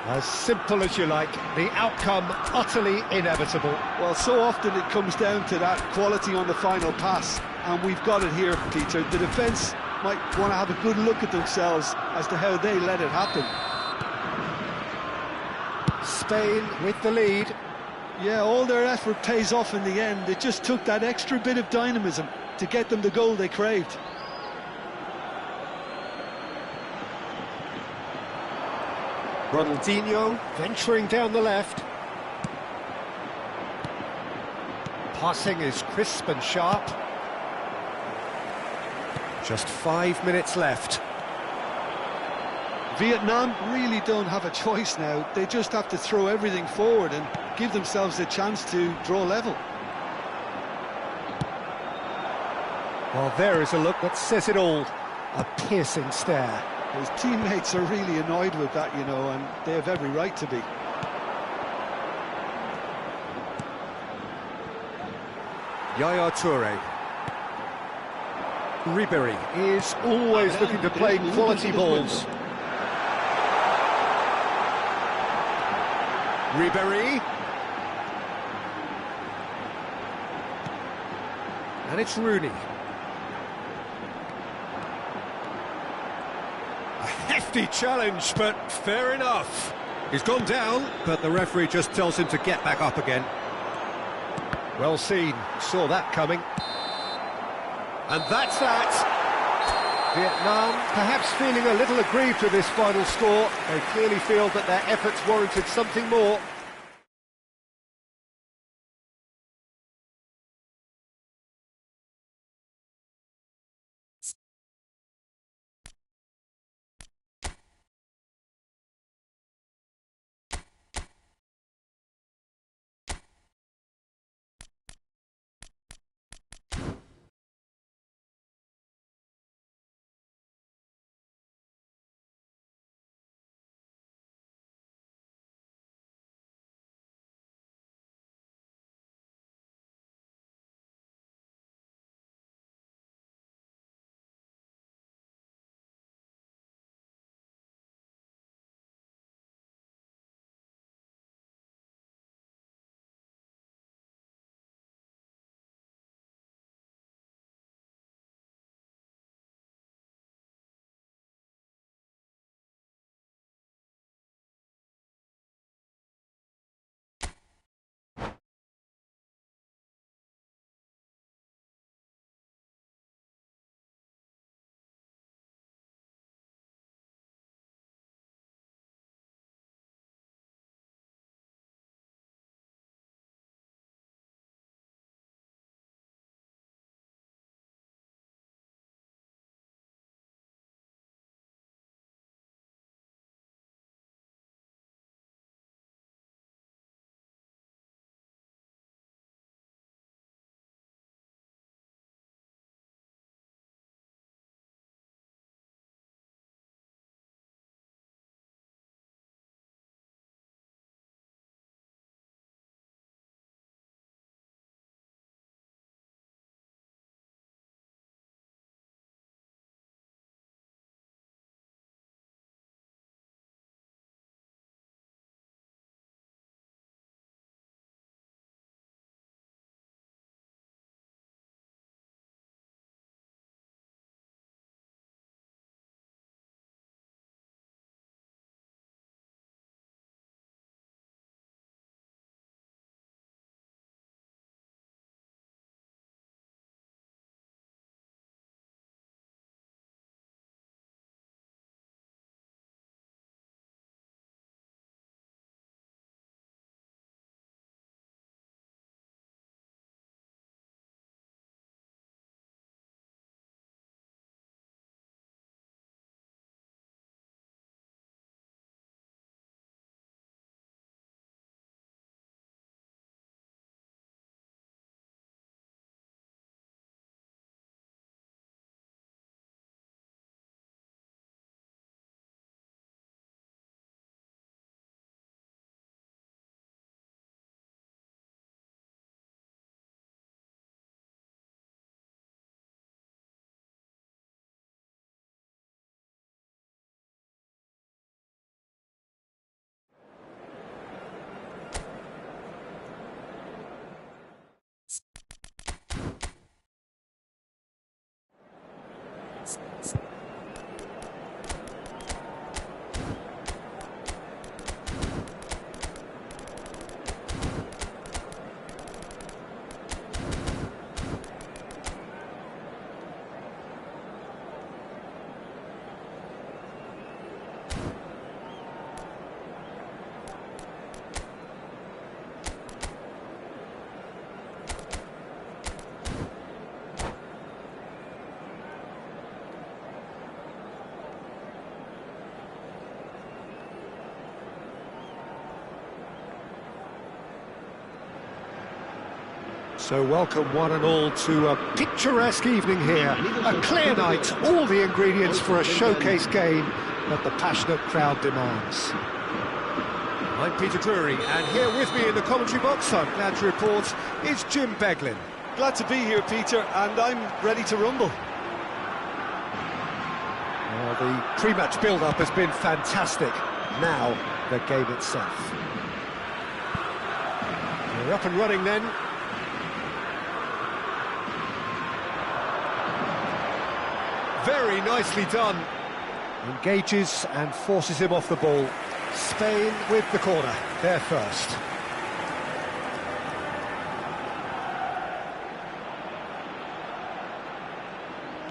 As simple as you like, the outcome utterly inevitable. Well, so often it comes down to that quality on the final pass, and we've got it here, Peter. The defence might want to have a good look at themselves as to how they let it happen. Spain with the lead. Yeah, all their effort pays off in the end. It just took that extra bit of dynamism to get them the goal they craved. Ronaldinho venturing down the left. Passing is crisp and sharp. Just 5 minutes left. Vietnam really don't have a choice now. They just have to throw everything forward and give themselves a chance to draw level. Well, there is a look that says it all. A piercing stare. His teammates are really annoyed with that, you know, and they have every right to be. Yaya Toure. Ribéry is always looking to play quality balls. Ribéry. And it's Rooney. A hefty challenge, but fair enough. He's gone down, but the referee just tells him to get back up again. Well seen, saw that coming. And that's that. Vietnam perhaps feeling a little aggrieved with this final score. They clearly feel that their efforts warranted something more. So welcome one and all to a picturesque evening here. A clear night, all the ingredients for a showcase game that the passionate crowd demands. I'm Peter Drury, and here with me in the commentary box, I'm glad to report, is Jim Beglin. Glad to be here, Peter, and I'm ready to rumble. Well, the pre-match build-up has been fantastic. Now, the game itself. We're up and running then. Very nicely done. Engages and forces him off the ball. Spain with the corner, there first.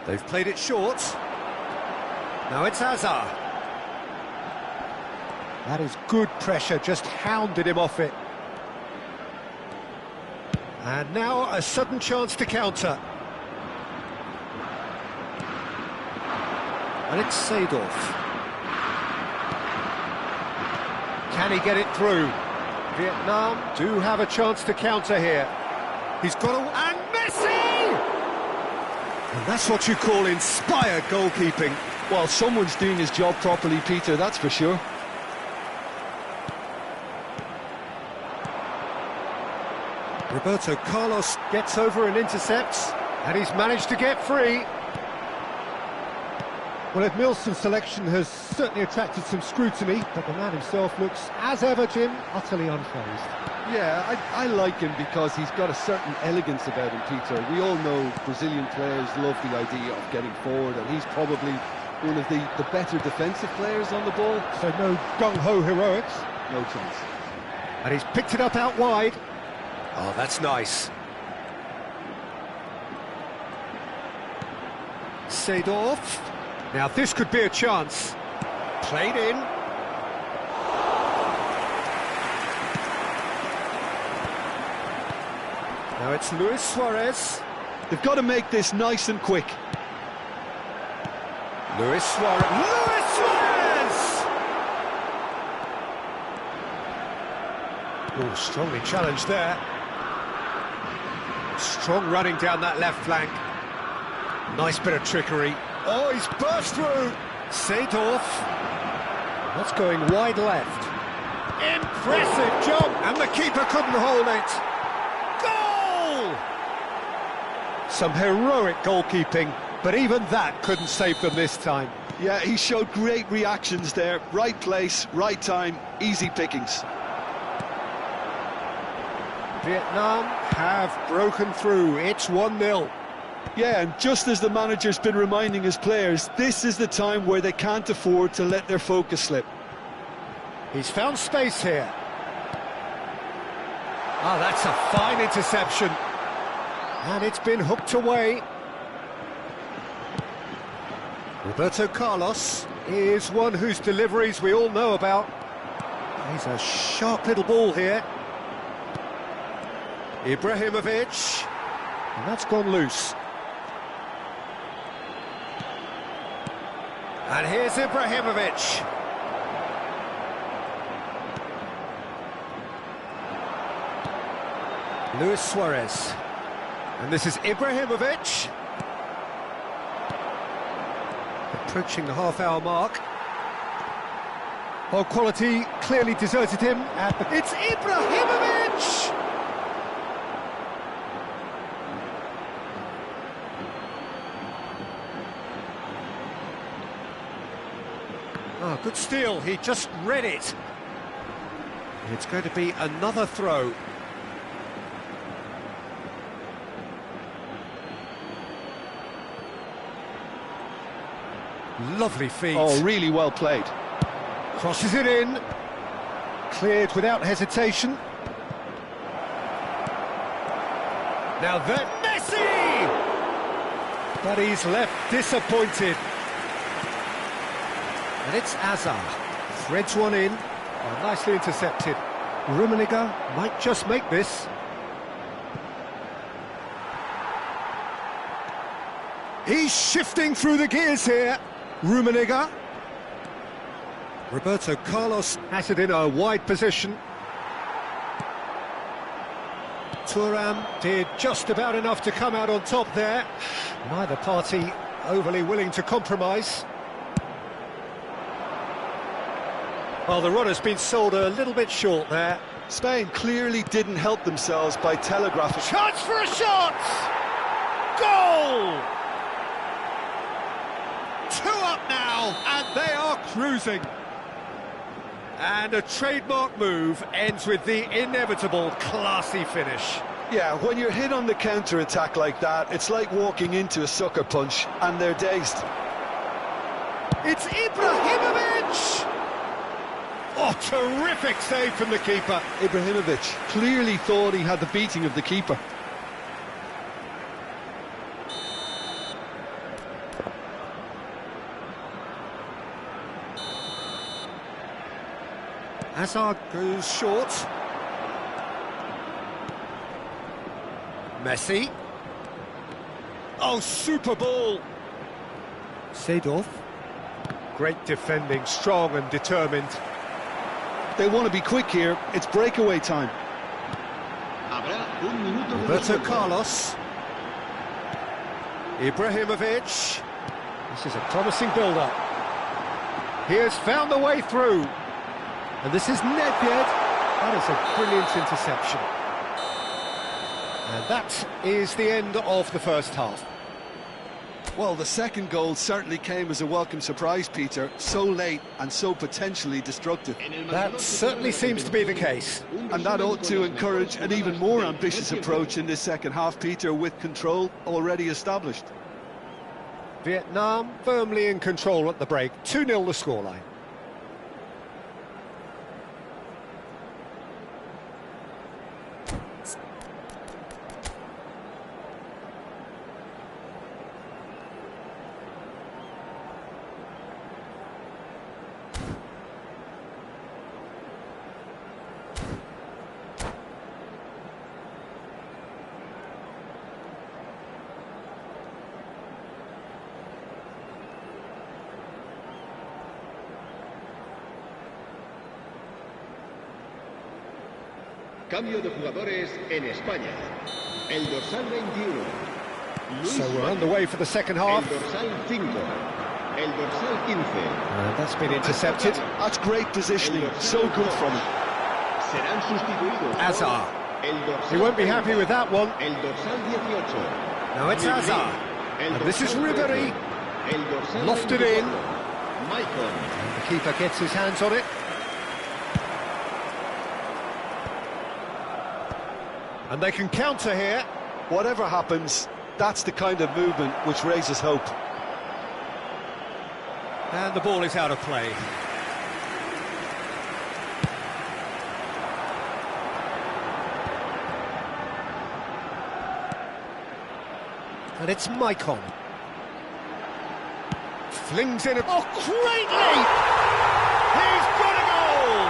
They've played it short. Now it's Hazard. That is good pressure, just hounded him off it. And now a sudden chance to counter. And it's Seedorf. Can he get it through? Vietnam do have a chance to counter here. He's got a... And Messi! And that's what you call inspired goalkeeping. Well, someone's doing his job properly, Peter, that's for sure. Roberto Carlos gets over and intercepts, and he's managed to get free. Well, Ed Milson's selection has certainly attracted some scrutiny, but the man himself looks, as ever, Jim, utterly unfazed. Yeah, I like him because he's got a certain elegance about him, Peter. We all know Brazilian players love the idea of getting forward, and he's probably one of the better defensive players on the ball. So no gung-ho heroics. No chance. And he's picked it up out wide. Oh, that's nice. Seedorf. Now this could be a chance. Played in. Now it's Luis Suarez. They've got to make this nice and quick. Luis Suarez. Luis Suarez! Oh, strongly challenged there. Strong running down that left flank. Nice bit of trickery. Oh, he's burst through. Seedorf. That's going wide left. Impressive jump, and the keeper couldn't hold it. Goal! Some heroic goalkeeping, but even that couldn't save them this time. Yeah, he showed great reactions there. Right place, right time, easy pickings. Vietnam have broken through. It's 1-0. Yeah, and just as the manager's been reminding his players, this is the time where they can't afford to let their focus slip. He's found space here. Ah, that's a fine interception. And it's been hooked away. Roberto Carlos is one whose deliveries we all know about. He's a sharp little ball here. Ibrahimovic. And that's gone loose. And here's Ibrahimovic. Luis Suarez. And this is Ibrahimovic. Approaching the half-hour mark. Well, quality clearly deserted him. It's Ibrahimovic! Oh, good steal, he just read it. It's going to be another throw. Lovely feet. Oh, really well played. Crosses it in. Cleared without hesitation. Now that Messi! But he's left disappointed. And it's Hazard. Threads one in. Oh, nicely intercepted. Rummenigge might just make this. He's shifting through the gears here. Rummenigge. Roberto Carlos has it in a wide position. Thuram did just about enough to come out on top there. Neither party overly willing to compromise. Well, the runner's been sold a little bit short there. Spain clearly didn't help themselves by telegraphing. Chance for a shot! Goal! 2 up now, and they are cruising. And a trademark move ends with the inevitable classy finish. Yeah, when you're hit on the counter-attack like that, it's like walking into a sucker punch, and they're dazed. It's Ibrahimovic! Oh, terrific save from the keeper. Ibrahimovic clearly thought he had the beating of the keeper. Hazard goes short. Messi. Oh, super ball. Seedorf. Great defending, strong and determined. They want to be quick here. It's breakaway time. Roberto Carlos. Ibrahimovic. This is a promising build-up. He has found the way through. And this is Nedved. That is a brilliant interception. And that is the end of the first half. Well, the second goal certainly came as a welcome surprise, Peter. So late and so potentially destructive. That certainly seems to be the case. And that ought to encourage an even more ambitious approach in this second half, Peter, with control already established. Vietnam firmly in control at the break. 2-0 the scoreline. Cambio de jugadores en España. El dorsal 21. So we're underway for the second half. El dorsal 5. El dorsal 15. That's been intercepted. That's great positioning. So good from him. Serán sustituidos. Hazard. He won't be happy with that one. El dorsal 18. Now it's Hazard. And this is Ribery. Lofted in. Maicon. The keeper gets his hands on it. And they can counter here. Whatever happens, that's the kind of movement which raises hope. And the ball is out of play. And it's Maicon. Flings in a... Oh, great leap! He's got a goal!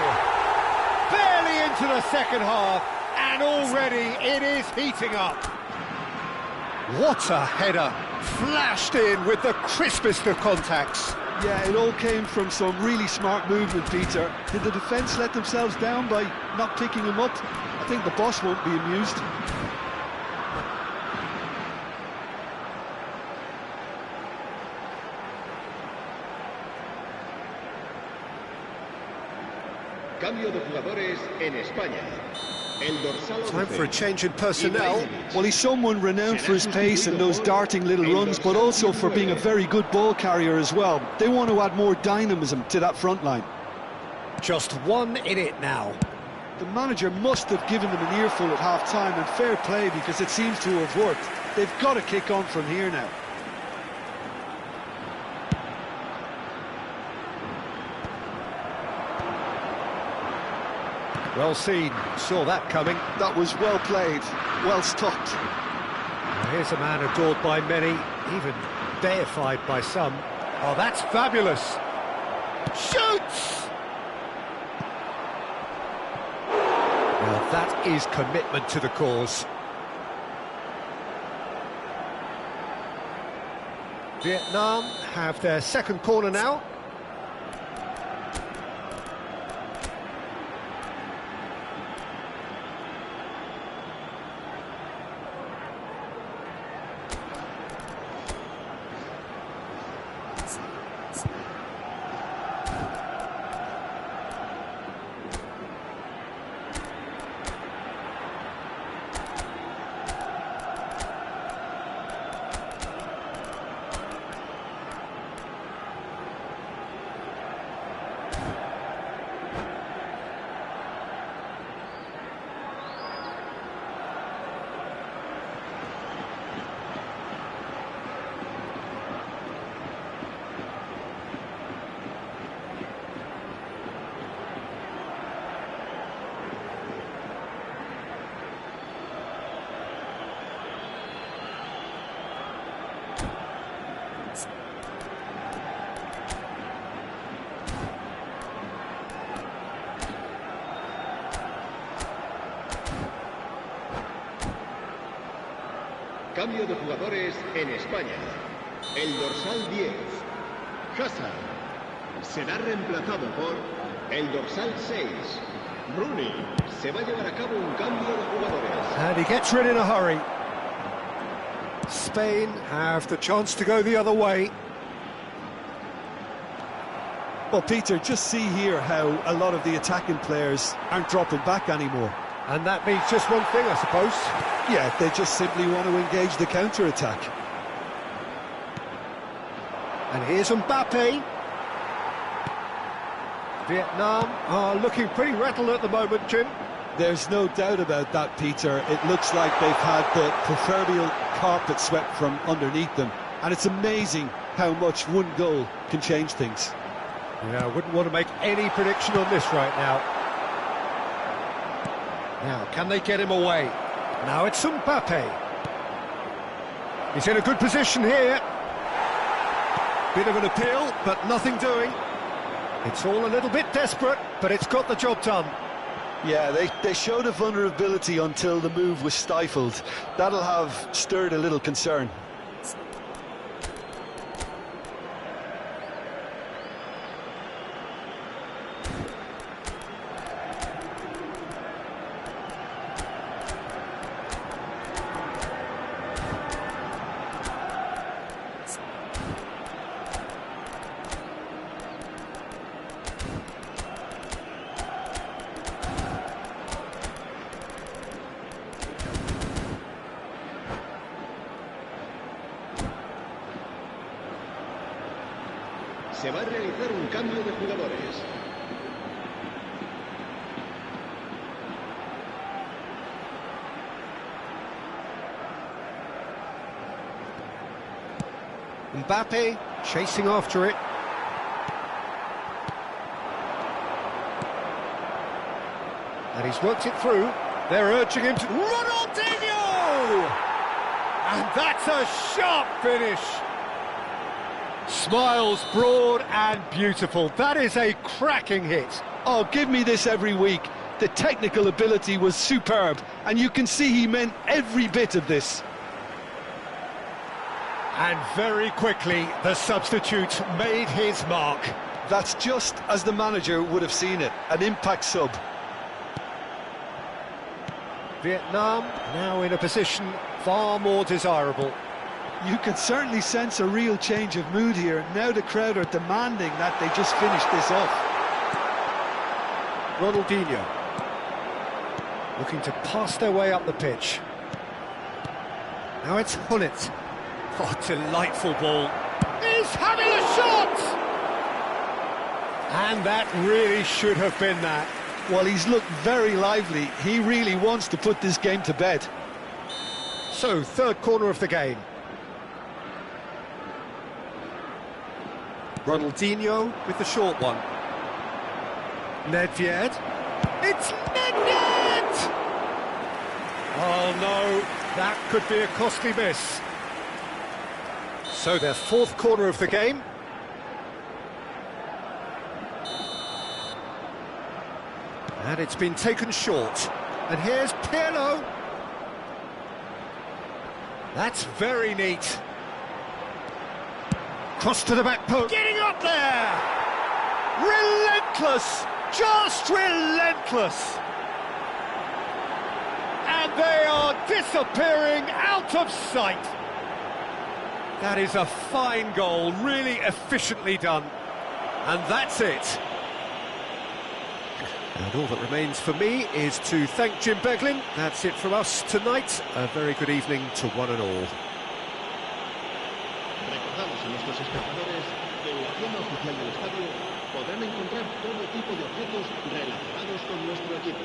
Barely into the second half. And already it is heating up. What a header, flashed in with the crispest of contacts. Yeah, it all came from some really smart movement, Peter. Did the defence let themselves down by not picking him up? I think the boss won't be amused. Cambio de jugadores en España. Time for a change in personnel. Well, he's someone renowned for his pace and those darting little runs, but also for being a very good ball carrier as well. They want to add more dynamism to that front line. Just one in it now. The manager must have given them an earful at half-time, and fair play because it seems to have worked. They've got to kick on from here now. Well seen, saw that coming. That was well played, well stopped. Now here's a man adored by many, even deified by some. Oh, that's fabulous! Shoots! Well, that is commitment to the cause. Vietnam have their second corner now. Cambio de jugadores en España. El dorsal 10, Hazard, será reemplazado por el dorsal 6, Rooney. Se va a llevar a cabo un cambio de jugadores. And he gets rid in a hurry. Spain have the chance to go the other way. Well, Peter, just see here how a lot of the attacking players aren't dropping back anymore. And that means just one thing, I suppose. Yeah, they just simply want to engage the counter-attack. And here's Mbappe. Vietnam are looking pretty rattled at the moment, Jim. There's no doubt about that, Peter. It looks like they've had the proverbial carpet swept from underneath them. And it's amazing how much one goal can change things. Yeah, I wouldn't want to make any prediction on this right now. Now, can they get him away? Now it's Mbappe. He's in a good position here. Bit of an appeal, but nothing doing. It's all a little bit desperate, but it's got the job done. Yeah, they showed a vulnerability until the move was stifled. That'll have stirred a little concern. Se va a realizar un cambio de jugadores. Mbappe chasing after it. And he's worked it through. They're urging him to... Ronaldinho! And that's a sharp finish. Smiles broad and beautiful. That is a cracking hit. Oh, give me this every week. The technical ability was superb, and you can see he meant every bit of this. And very quickly, the substitute made his mark. That's just as the manager would have seen it, an impact sub. Vietnam now in a position far more desirable. You can certainly sense a real change of mood here. Now the crowd are demanding that they just finish this off. Ronaldinho looking to pass their way up the pitch. Now it's Hullet. Oh, delightful ball. He's having a shot! And that really should have been that. Well, he's looked very lively. He really wants to put this game to bed. So, third corner of the game. Ronaldinho with the short one. Nedved. It's Nedved! Oh no, that could be a costly miss. So their fourth corner of the game. And it's been taken short. And here's Pirlo. That's very neat. Cross to the back post. Getting up there! Relentless! Just relentless! And they are disappearing out of sight. That is a fine goal, really efficiently done. And that's it. And all that remains for me is to thank Jim Beglin. That's it from us tonight. A very good evening to one and all. Recordamos a nuestros espectadores que en la tienda oficial del estadio podrán encontrar todo tipo de objetos relacionados con nuestro equipo.